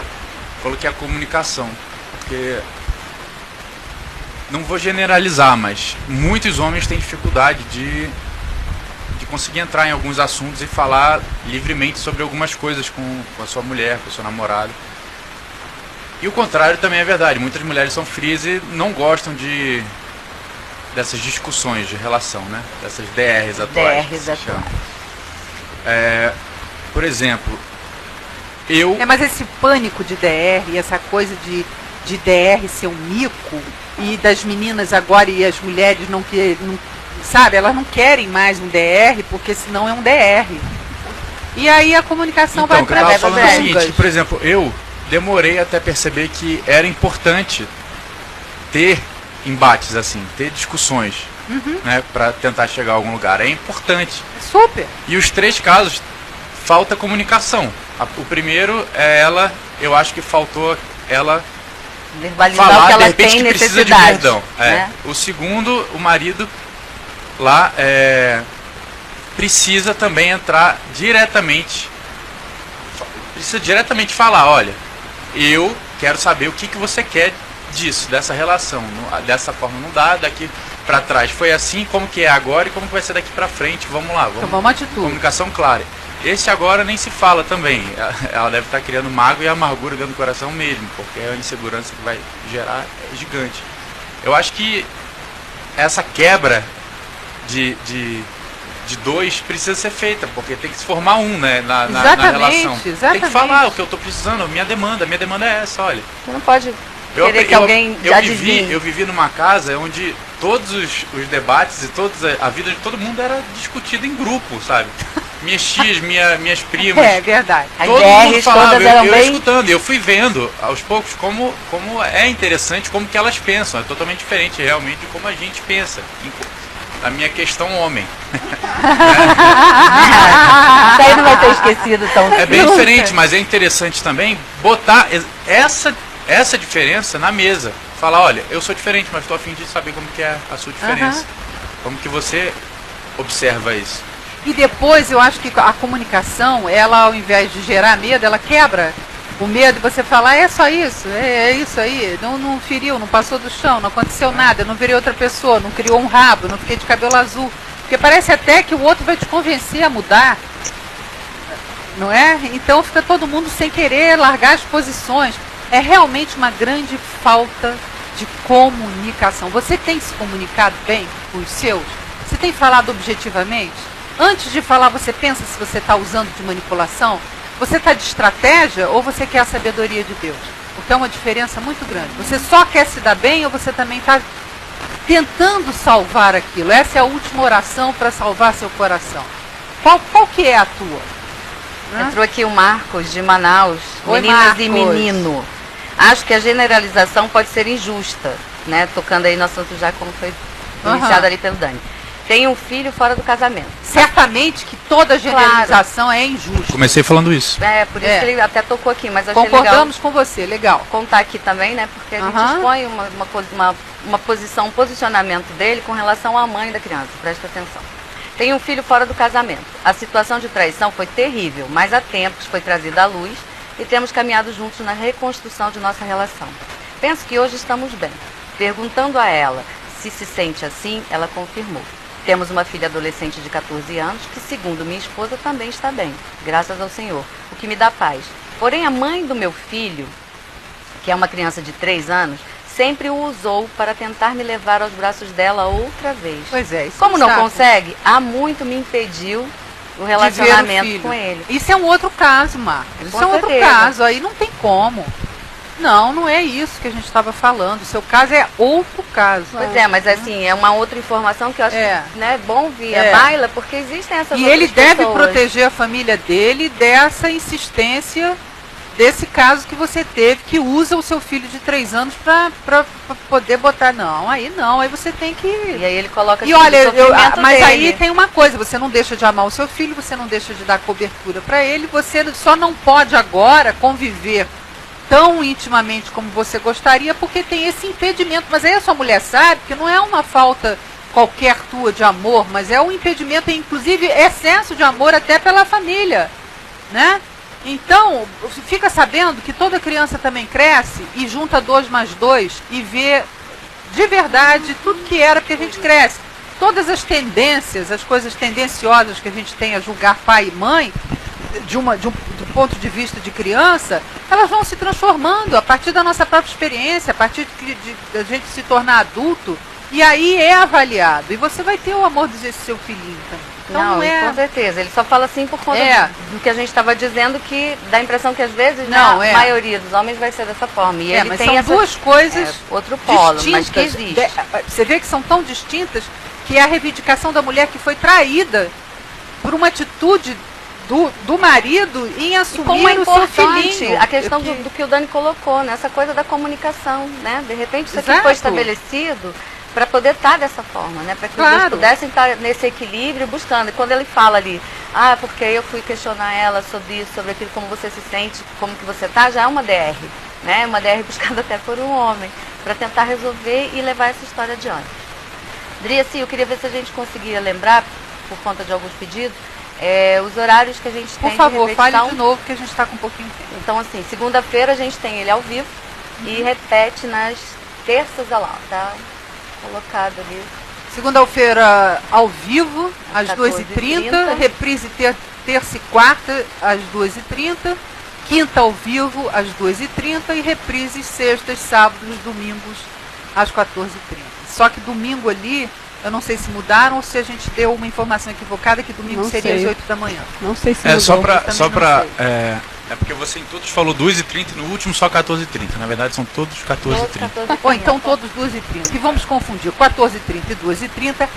Speaker 4: falou que é a comunicação. Porque, não vou generalizar, mas muitos homens têm dificuldade de conseguir entrar em alguns assuntos e falar livremente sobre algumas coisas com a sua mulher, com o seu namorado. E o contrário também é verdade. Muitas mulheres são frias e não gostam dessas discussões de relação, né? Dessas DRs atuais.
Speaker 3: DRs atuais.
Speaker 4: Por exemplo,
Speaker 1: mas esse pânico de DR e essa coisa de DR ser um mico e das meninas agora e as mulheres não sabe, elas não querem mais um DR porque senão é um DR. E aí a comunicação vai para
Speaker 4: eu falando o seguinte, por exemplo, eu demorei até perceber que era importante ter embates assim, ter discussões, né, para tentar chegar a algum lugar. É importante.
Speaker 1: Super.
Speaker 4: E os 3 casos falta comunicação. O primeiro é eu acho que faltou ela
Speaker 3: verbalizar
Speaker 4: falar,
Speaker 3: que ela
Speaker 4: de repente,
Speaker 3: tem
Speaker 4: que precisa de
Speaker 3: necessidade.
Speaker 4: perdão.
Speaker 3: Né?
Speaker 4: O segundo, o marido lá precisa também entrar diretamente precisa diretamente falar, olha, eu quero saber o que você quer disso, dessa relação. Dessa forma não dá, daqui para trás foi assim, como que é agora e como que vai ser daqui para frente. Vamos lá,
Speaker 1: Então vamos atitude.
Speaker 4: Comunicação clara. Esse agora nem se fala também. Ela deve estar criando mágoa e amargura dentro do coração mesmo, porque a insegurança que vai gerar é gigante. Eu acho que essa quebra de dois precisa ser feita, porque tem que se formar um, né, na relação.
Speaker 1: Exatamente.
Speaker 4: Tem que falar o que eu estou precisando, minha demanda é essa, olha.
Speaker 3: Você não pode querer que alguém adivinhe.
Speaker 4: Eu vivi numa casa onde todos os debates e a vida de todo mundo era discutida em grupo, sabe? Minhas tias, minhas primas.
Speaker 1: É verdade.
Speaker 4: Todo mundo falava, eu escutando, eu fui vendo aos poucos como é interessante, como que elas pensam. É totalmente diferente realmente de como a gente pensa. A minha questão homem.
Speaker 3: Isso aí não vai ter esquecido tão
Speaker 4: É bem diferente, mas é interessante também botar essa diferença na mesa. Falar, olha, eu sou diferente, mas estou a fim de saber como que é a sua diferença. Como que você observa isso.
Speaker 1: E depois eu acho que a comunicação, ela ao invés de gerar medo, ela quebra o medo de você falar, é só isso, é isso aí, não feriu, não passou do chão, não aconteceu nada, eu não virei outra pessoa, não criou um rabo, não fiquei de cabelo azul. Porque parece até que o outro vai te convencer a mudar, não é? Então fica todo mundo sem querer largar as posições. É realmente uma grande falta de comunicação. Você tem se comunicado bem com os seus? Você tem falado objetivamente? Antes de falar, você pensa se você está usando de manipulação? Você está de estratégia ou você quer a sabedoria de Deus? Porque é uma diferença muito grande. Você só quer se dar bem ou você também está tentando salvar aquilo? Essa é a última oração para salvar seu coração. Qual que é a tua?
Speaker 3: Entrou aqui o Marcos de Manaus.
Speaker 1: Oi,
Speaker 3: Meninas
Speaker 1: Marcos.
Speaker 3: e menino. Acho que a generalização pode ser injusta, né? Tocando aí no assunto já como foi iniciado ali pelo Dani. Tem um filho fora do casamento.
Speaker 1: Certamente que toda generalização é injusta.
Speaker 4: Comecei falando isso.
Speaker 3: É, por isso que ele até tocou aqui, mas eu achei
Speaker 1: Concordamos com você, legal.
Speaker 3: contar aqui também, né? Porque a gente expõe um posicionamento dele com relação à mãe da criança. Presta atenção. Tem um filho fora do casamento. A situação de traição foi terrível, mas há tempos foi trazida à luz e temos caminhado juntos na reconstrução de nossa relação. Penso que hoje estamos bem. Perguntando a ela se sente assim, ela confirmou. Temos uma filha adolescente de 14 anos que, segundo minha esposa, também está bem, graças ao Senhor, o que me dá paz. Porém, a mãe do meu filho, que é uma criança de 3 anos, sempre o usou para tentar me levar aos braços dela outra vez.
Speaker 1: Pois é, isso
Speaker 3: Como
Speaker 1: é um
Speaker 3: não
Speaker 1: saco.
Speaker 3: consegue, há muito me impediu o
Speaker 1: De
Speaker 3: relacionamento
Speaker 1: ver o filho.
Speaker 3: com ele.
Speaker 1: Isso é um outro caso, Marcos. Isso
Speaker 3: Com
Speaker 1: é um outro
Speaker 3: certeza.
Speaker 1: caso. Aí não tem como. Não é isso que a gente estava falando. O seu caso é outro caso.
Speaker 3: Pois é, mas assim, é uma outra informação que eu acho que né, é bom vir
Speaker 1: É.
Speaker 3: à baila, porque existem essas
Speaker 1: E
Speaker 3: outras
Speaker 1: ele deve
Speaker 3: pessoas.
Speaker 1: proteger a família dele dessa insistência, desse caso que você teve, que usa o seu filho de 3 anos para poder botar. Aí você tem que...
Speaker 3: E aí ele coloca
Speaker 1: E
Speaker 3: assim,
Speaker 1: olha,
Speaker 3: o sofrimento
Speaker 1: mas
Speaker 3: dele.
Speaker 1: aí tem uma coisa, você não deixa de amar o seu filho, você não deixa de dar cobertura para ele, você só não pode agora conviver tão intimamente como você gostaria, porque tem esse impedimento. Mas aí a sua mulher sabe que não é uma falta qualquer tua de amor, mas é um impedimento, inclusive excesso de amor até pela família, né? Então, fica sabendo que toda criança também cresce e junta 2 mais 2 e vê de verdade tudo que era, porque a gente cresce. Todas as tendências, as coisas tendenciosas que a gente tem a julgar pai e mãe, do ponto de vista de criança, elas vão se transformando a partir da nossa própria experiência, a partir de a gente se tornar adulto, e aí é avaliado. E você vai ter o amor desse seu filhinho também. Então não é...
Speaker 3: com certeza. Ele só fala assim por conta do que a gente estava dizendo, que dá a impressão que às vezes a maioria dos homens vai ser dessa forma. E ele
Speaker 1: mas
Speaker 3: tem
Speaker 1: são duas coisas
Speaker 3: outro polo,
Speaker 1: distintas,
Speaker 3: mas que existe.
Speaker 1: Você vê que são tão distintas que é a reivindicação da mulher que foi traída por uma atitude do marido em assumir o seu filhinho.
Speaker 3: A questão do que o Dani colocou, nessa coisa da comunicação, né? De repente isso aqui foi estabelecido para poder estar dessa forma, né? Para que os dois pudessem estar nesse equilíbrio, buscando. E quando ele fala ali, porque eu fui questionar ela sobre isso, sobre aquilo, como você se sente, como que você tá, já é uma DR, né? Uma DR buscada até por um homem, para tentar resolver e levar essa história adiante. Dri, assim, eu queria ver se a gente conseguia lembrar, por conta de alguns pedidos, Os horários que a gente tem
Speaker 1: Por favor,
Speaker 3: de
Speaker 1: fale
Speaker 3: repetição.
Speaker 1: de novo que a gente está com um pouquinho de tempo.
Speaker 3: Então, assim, segunda-feira a gente tem ele ao vivo e repete nas terças, olha lá, tá colocado ali.
Speaker 1: Segunda-feira ao vivo, às
Speaker 3: 14h30.
Speaker 1: 2h30, reprise terça e quarta, às 2h30, quinta ao vivo, às 2h30 e reprises sextas, sábados, domingos, às 14h30. Só que domingo ali, eu não sei se mudaram ou se a gente deu uma informação equivocada que domingo
Speaker 2: Não
Speaker 1: seria
Speaker 2: sei.
Speaker 1: às 8 da manhã.
Speaker 2: Não sei se
Speaker 4: Só
Speaker 2: mudou.
Speaker 4: pra.
Speaker 1: também
Speaker 4: É porque você em todos falou 2h30 e no último só 14h30. Na verdade são todos 14h30.
Speaker 1: Ou então todos 2h30. Que vamos confundir. 14h30 e 2h30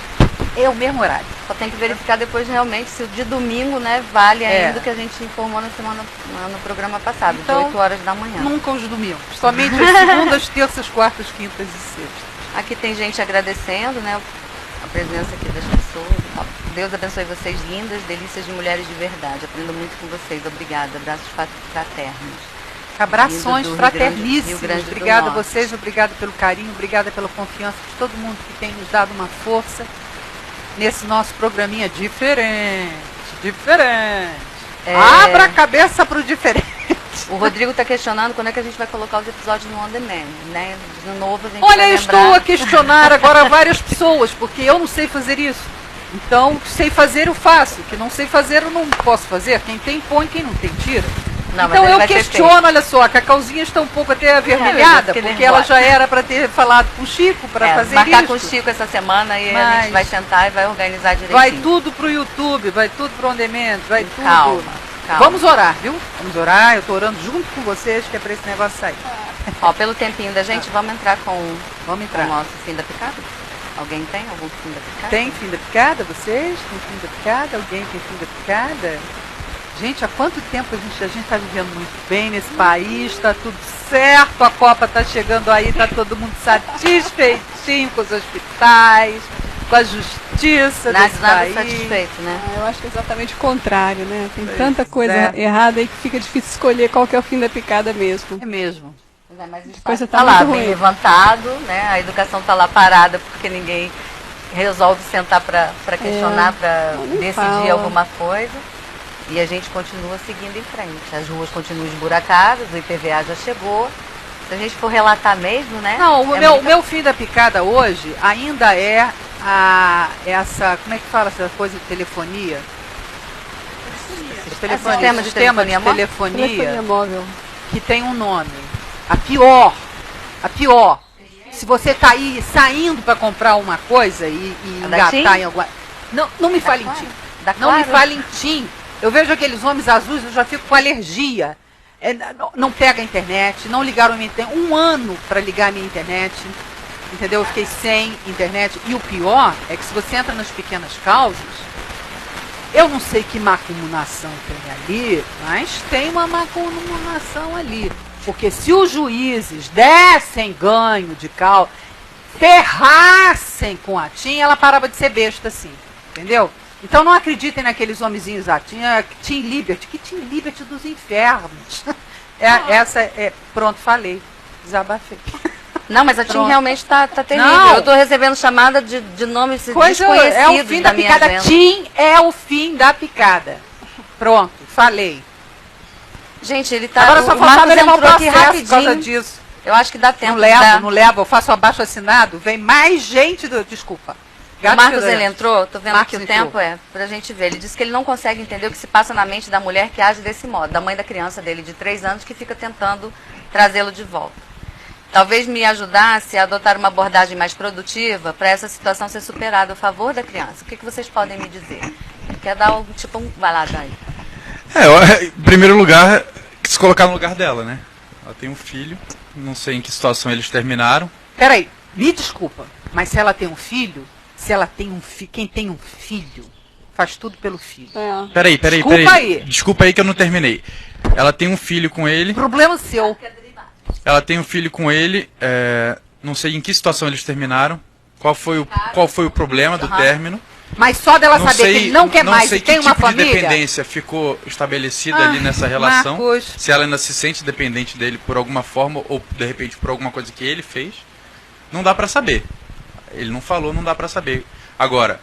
Speaker 1: é o mesmo horário.
Speaker 3: Só tem que verificar depois realmente se o de domingo, né, vale
Speaker 1: É.
Speaker 3: ainda o que a gente informou no programa passado,
Speaker 1: Então,
Speaker 3: de 8 horas da manhã.
Speaker 1: Nunca os domingos. Somente as segundas, terças, quartas, quintas e sextas.
Speaker 3: Aqui tem gente agradecendo, né, a presença aqui das pessoas e tal. Deus abençoe vocês, lindas, delícias de mulheres de verdade. Aprendo muito com vocês. Obrigada. Abraços fraternos.
Speaker 1: Abrações
Speaker 3: Vindo do
Speaker 1: fraterníssimos.
Speaker 3: Rio Grande do
Speaker 1: Obrigada a
Speaker 3: Norte.
Speaker 1: vocês, obrigada pelo carinho, obrigada pela confiança de todo mundo que tem nos dado uma força nesse nosso programinha diferente. Abra a cabeça pro diferente.
Speaker 3: O Rodrigo está questionando quando é que a gente vai colocar os episódios no On Demand, né? De novo a gente
Speaker 1: Olha,
Speaker 3: vai
Speaker 1: eu
Speaker 3: lembrar.
Speaker 1: estou a questionar agora várias pessoas, porque eu não sei fazer isso. Então, o que sei fazer eu faço. O que não sei fazer eu não posso fazer. Quem tem põe, quem não tem tira.
Speaker 3: Não, mas
Speaker 1: Então
Speaker 3: ele
Speaker 1: eu
Speaker 3: vai ser
Speaker 1: questiono, olha só, a Cacauzinha está um pouco até avermelhada,
Speaker 3: fiquei
Speaker 1: porque ela
Speaker 3: nervosa.
Speaker 1: já era para ter falado com o Chico para fazer
Speaker 3: marcar
Speaker 1: isso.
Speaker 3: com o Chico essa semana e a
Speaker 1: Mas
Speaker 3: gente vai sentar e vai organizar direitinho.
Speaker 1: Vai tudo pro YouTube, vai tudo pro On Demand, vai tudo.
Speaker 3: Calma.
Speaker 1: Vamos orar, viu? Vamos orar, eu estou orando junto com vocês, que é para esse negócio sair.
Speaker 3: Ó, pelo tempinho da gente, vamos entrar com
Speaker 1: Vamos
Speaker 3: com o
Speaker 1: entrar.
Speaker 3: nosso fim da picada? Alguém tem algum fim da picada?
Speaker 1: Tem fim da picada, vocês? Tem fim da picada? Alguém tem fim da picada? Gente, há quanto tempo a gente está vivendo muito bem nesse país, está tudo certo, a Copa está chegando aí, está todo mundo satisfeitinho com os hospitais, com a justiça desse
Speaker 3: Nada
Speaker 1: país.
Speaker 3: satisfeito, né?
Speaker 2: Eu acho que é exatamente o contrário, né? Tem
Speaker 1: Pois
Speaker 2: tanta coisa
Speaker 1: é.
Speaker 2: errada aí que fica difícil escolher qual que é o fim da picada mesmo.
Speaker 1: É mesmo.
Speaker 3: Pois é, mas isso
Speaker 2: coisa
Speaker 3: tá
Speaker 2: tá
Speaker 3: lá,
Speaker 2: muito
Speaker 3: bem
Speaker 2: ruim.
Speaker 3: levantado, né? A educação tá lá parada porque ninguém resolve sentar para questionar, para
Speaker 2: nem
Speaker 3: decidir
Speaker 2: fala.
Speaker 3: alguma coisa. E a gente continua seguindo em frente. As ruas continuam esburacadas, o IPVA já chegou. Se a gente for relatar mesmo, né?
Speaker 1: Não, o
Speaker 3: é
Speaker 1: meu,
Speaker 3: muita-
Speaker 1: meu fim da picada hoje ainda é essa, como é que fala essa coisa de telefonia?
Speaker 3: Sistema de telefonia móvel?
Speaker 2: Telefonia móvel.
Speaker 1: Que tem um nome. A pior. Se você tá aí saindo para comprar uma coisa e
Speaker 3: A da
Speaker 1: engatar
Speaker 3: TIM?
Speaker 1: em alguma... Não me fale em
Speaker 3: Claro.
Speaker 1: TIM.
Speaker 3: Da
Speaker 1: Não me
Speaker 3: Claro?
Speaker 1: fale em TIM. Eu vejo aqueles homens azuis, eu já fico com alergia. Não pega a internet, não ligaram a minha internet. 1 ano para ligar a minha internet. Entendeu? Eu fiquei sem internet. E o pior é que se você entra nas pequenas causas, eu não sei que macumunação tem ali, mas tem uma macumunação ali. Porque se os juízes dessem ganho de causa, ferrassem com a TIM, ela parava de ser besta assim. Entendeu? Então não acreditem naqueles homenzinhos lá. Tinha Team Liberty. Que Team Liberty dos infernos? Pronto, falei. Desabafei.
Speaker 3: Não, mas a TIM
Speaker 1: Pronto.
Speaker 3: realmente está terrível.
Speaker 1: Não.
Speaker 3: Eu estou recebendo chamada de nomes
Speaker 1: Coisa
Speaker 3: desconhecidos
Speaker 1: é o fim da
Speaker 3: minha
Speaker 1: picada.
Speaker 3: agenda.
Speaker 1: TIM é o fim da picada. Pronto, falei.
Speaker 3: Gente, ele tá.
Speaker 1: Agora só
Speaker 3: o
Speaker 1: faltava
Speaker 3: Marcos
Speaker 1: levar o
Speaker 3: entrou aqui
Speaker 1: processo por causa
Speaker 3: rapidinho.
Speaker 1: disso.
Speaker 3: Eu acho que dá tempo.
Speaker 1: Não levo, eu faço abaixo assinado, vem mais gente do. Desculpa.
Speaker 3: O Marcos,
Speaker 1: Gato-
Speaker 3: ele entrou, tô vendo
Speaker 1: Marcos
Speaker 3: que o
Speaker 1: entrou.
Speaker 3: tempo é pra gente ver. Ele disse que ele não consegue entender o que se passa na mente da mulher que age desse modo, da mãe da criança dele de 3 anos que fica tentando trazê-lo de volta. Talvez me ajudasse a adotar uma abordagem mais produtiva para essa situação ser superada a favor da criança. O que vocês podem me dizer? Quer dar um tipo um. Vai lá, Dai.
Speaker 4: Em primeiro lugar, se colocar no lugar dela, né? Ela tem um filho, não sei em que situação eles terminaram.
Speaker 1: Peraí, me desculpa, mas se ela tem um filho, se ela tem um filho, quem tem um filho, faz tudo pelo filho.
Speaker 2: É.
Speaker 4: Peraí.
Speaker 1: Desculpa aí.
Speaker 4: Desculpa aí que eu não terminei. Ela tem um filho com ele.
Speaker 1: Problema seu.
Speaker 4: Ela tem um filho com ele. Não sei em que situação eles terminaram. Qual foi o problema do término.
Speaker 1: Mas só dela saber que ele não quer mais
Speaker 4: sei
Speaker 1: e tem
Speaker 4: que
Speaker 1: uma
Speaker 4: tipo de
Speaker 1: família.
Speaker 4: dependência ficou estabelecida ali nessa relação.
Speaker 1: Marcos.
Speaker 4: Se ela ainda se sente dependente dele por alguma forma ou de repente por alguma coisa que ele fez, não dá pra saber. Ele não falou, não dá pra saber. Agora,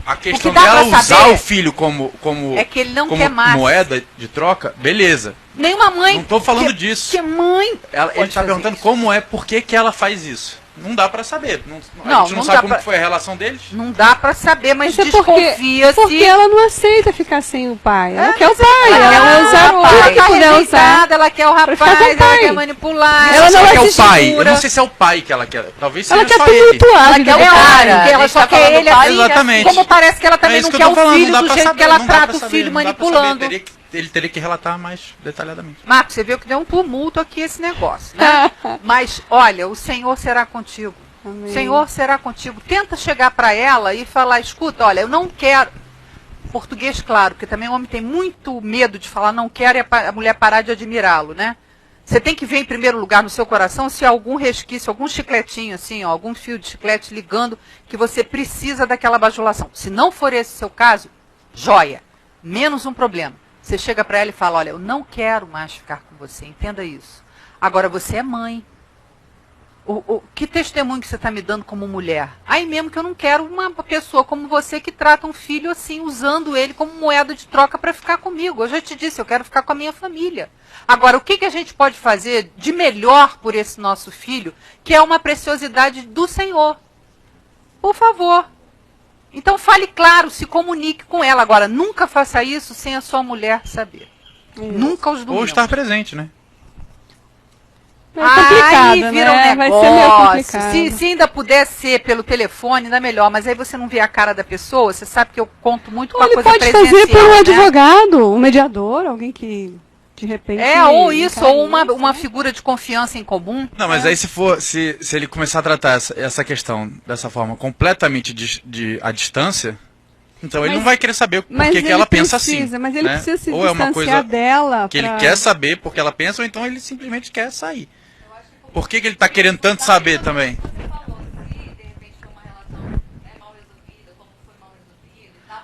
Speaker 4: A questão
Speaker 1: dá
Speaker 4: dela
Speaker 1: pra
Speaker 4: usar
Speaker 1: saber
Speaker 4: o filho como
Speaker 1: é que ele não
Speaker 4: como
Speaker 1: quer mais.
Speaker 4: moeda de troca, beleza.
Speaker 1: Nenhuma mãe.
Speaker 4: Não tô falando disso.
Speaker 1: Que mãe.
Speaker 4: Ele
Speaker 1: pode
Speaker 4: tá
Speaker 1: fazer
Speaker 4: perguntando
Speaker 1: isso.
Speaker 4: como é, por que que ela faz isso. Não dá pra saber. A
Speaker 1: Não,
Speaker 4: gente
Speaker 1: não
Speaker 4: não
Speaker 1: dá
Speaker 4: sabe como
Speaker 1: pra-
Speaker 4: que foi a relação deles.
Speaker 1: Não dá pra saber, mas
Speaker 2: Mas é
Speaker 1: desconfia-se.
Speaker 2: porque ela não aceita ficar sem o pai. Ela quer o
Speaker 1: mas
Speaker 2: pai. Ela vai usar
Speaker 1: o
Speaker 2: tudo que
Speaker 1: tá
Speaker 2: puder usar.
Speaker 1: rejeitada, ela quer o
Speaker 2: Pra ficar
Speaker 1: rapaz,
Speaker 2: com o
Speaker 1: ela
Speaker 2: pai.
Speaker 1: quer manipular.
Speaker 2: Ela não
Speaker 4: Ela
Speaker 2: vai
Speaker 4: quer
Speaker 2: se
Speaker 4: o pai.
Speaker 1: segura.
Speaker 4: Eu não sei se é o pai que ela quer. Talvez
Speaker 2: Ela
Speaker 4: seja
Speaker 2: quer
Speaker 4: só
Speaker 2: tudo
Speaker 4: ele.
Speaker 2: muito
Speaker 1: Ela
Speaker 2: ávido.
Speaker 1: quer o
Speaker 3: Cara,
Speaker 1: cara,
Speaker 3: a
Speaker 1: ela
Speaker 3: gente
Speaker 1: só
Speaker 3: tá
Speaker 1: quer
Speaker 3: falando
Speaker 1: ele
Speaker 3: pai,
Speaker 1: assim.
Speaker 4: exatamente.
Speaker 1: Como parece que ela também
Speaker 4: É isso
Speaker 1: não
Speaker 4: que
Speaker 1: quer
Speaker 4: eu tô
Speaker 1: o
Speaker 4: falando,
Speaker 1: filho
Speaker 4: não dá
Speaker 1: do
Speaker 4: pra
Speaker 1: jeito
Speaker 4: saber,
Speaker 1: que ela
Speaker 4: não dá pra
Speaker 1: trata o
Speaker 4: saber,
Speaker 1: filho
Speaker 4: não dá pra saber.
Speaker 1: manipulando.
Speaker 4: Ele teria que relatar mais detalhadamente.
Speaker 1: Marcos, você viu que deu um tumulto aqui esse negócio, né? Mas, olha, o Senhor será contigo.
Speaker 2: Amém.
Speaker 1: O Senhor será contigo. Tenta chegar para ela e falar, escuta, olha, eu não quero... Português, claro, porque também o homem tem muito medo de falar não quero e a mulher parar de admirá-lo, né? Você tem que ver em primeiro lugar no seu coração se há algum resquício, algum chicletinho assim, ó, algum fio de chiclete ligando que você precisa daquela bajulação. Se não for esse o seu caso, joia. Menos um problema. Você chega para ela e fala, olha, eu não quero mais ficar com você, entenda isso. Agora você é mãe. Que testemunho que você está me dando como mulher? Aí mesmo que eu não quero uma pessoa como você que trata um filho assim, usando ele como moeda de troca para ficar comigo. Eu já te disse, eu quero ficar com a minha família. Agora, o que a gente pode fazer de melhor por esse nosso filho, que é uma preciosidade do Senhor? Por favor. Então fale claro, se comunique com ela. Agora, nunca faça isso sem a sua mulher saber. Nunca os domingos.
Speaker 4: Ou estar presente, né?
Speaker 2: É complicado,
Speaker 1: Aí vira
Speaker 2: né?
Speaker 1: um
Speaker 2: Vai ser meio
Speaker 1: negócio.
Speaker 2: complicado.
Speaker 1: Se ainda puder ser pelo telefone, ainda melhor. Mas aí você não vê a cara da pessoa. Você sabe que eu conto muito com
Speaker 2: Ou
Speaker 1: a
Speaker 2: ele
Speaker 1: coisa
Speaker 2: pode
Speaker 1: presencial,
Speaker 2: fazer por um
Speaker 1: né?
Speaker 2: advogado, um mediador, alguém que de repente...
Speaker 1: Ou isso,
Speaker 2: encare
Speaker 1: ou uma
Speaker 2: isso.
Speaker 1: figura de confiança em comum.
Speaker 4: Não, mas aí se ele começar a tratar essa questão dessa forma completamente à distância, então ele
Speaker 2: Mas-
Speaker 4: não vai querer saber por
Speaker 2: Mas
Speaker 4: que
Speaker 2: ele
Speaker 4: que ela pensa
Speaker 2: precisa,
Speaker 4: assim.
Speaker 2: Mas ele
Speaker 4: né?
Speaker 2: precisa se
Speaker 4: Ou é uma
Speaker 2: distanciar
Speaker 4: coisa
Speaker 2: dela.
Speaker 4: que ele
Speaker 2: pra-
Speaker 4: quer saber porque ela pensa, ou então ele simplesmente quer sair. Por que ele está querendo tanto saber também?
Speaker 3: Você falou, se de repente foi uma relação mal resolvida, como foi mal resolvida e tal,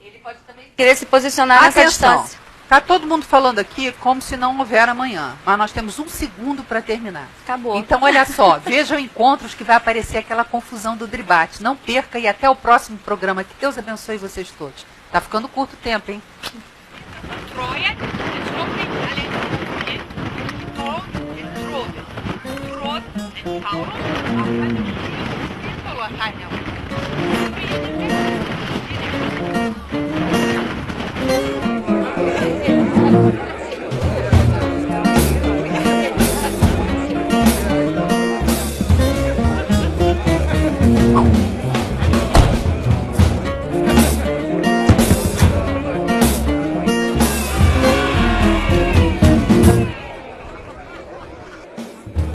Speaker 3: ele pode também querer se posicionar nessa
Speaker 1: Atenção.
Speaker 3: distância.
Speaker 1: Tá todo mundo falando aqui como se não houver amanhã. Mas nós temos 1 segundo para terminar.
Speaker 3: Acabou.
Speaker 1: Então, olha só, vejam encontros que vai aparecer aquela confusão do dribate. Não perca e até o próximo programa. Que Deus abençoe vocês todos. Tá ficando curto o tempo, hein?
Speaker 6: Paulo,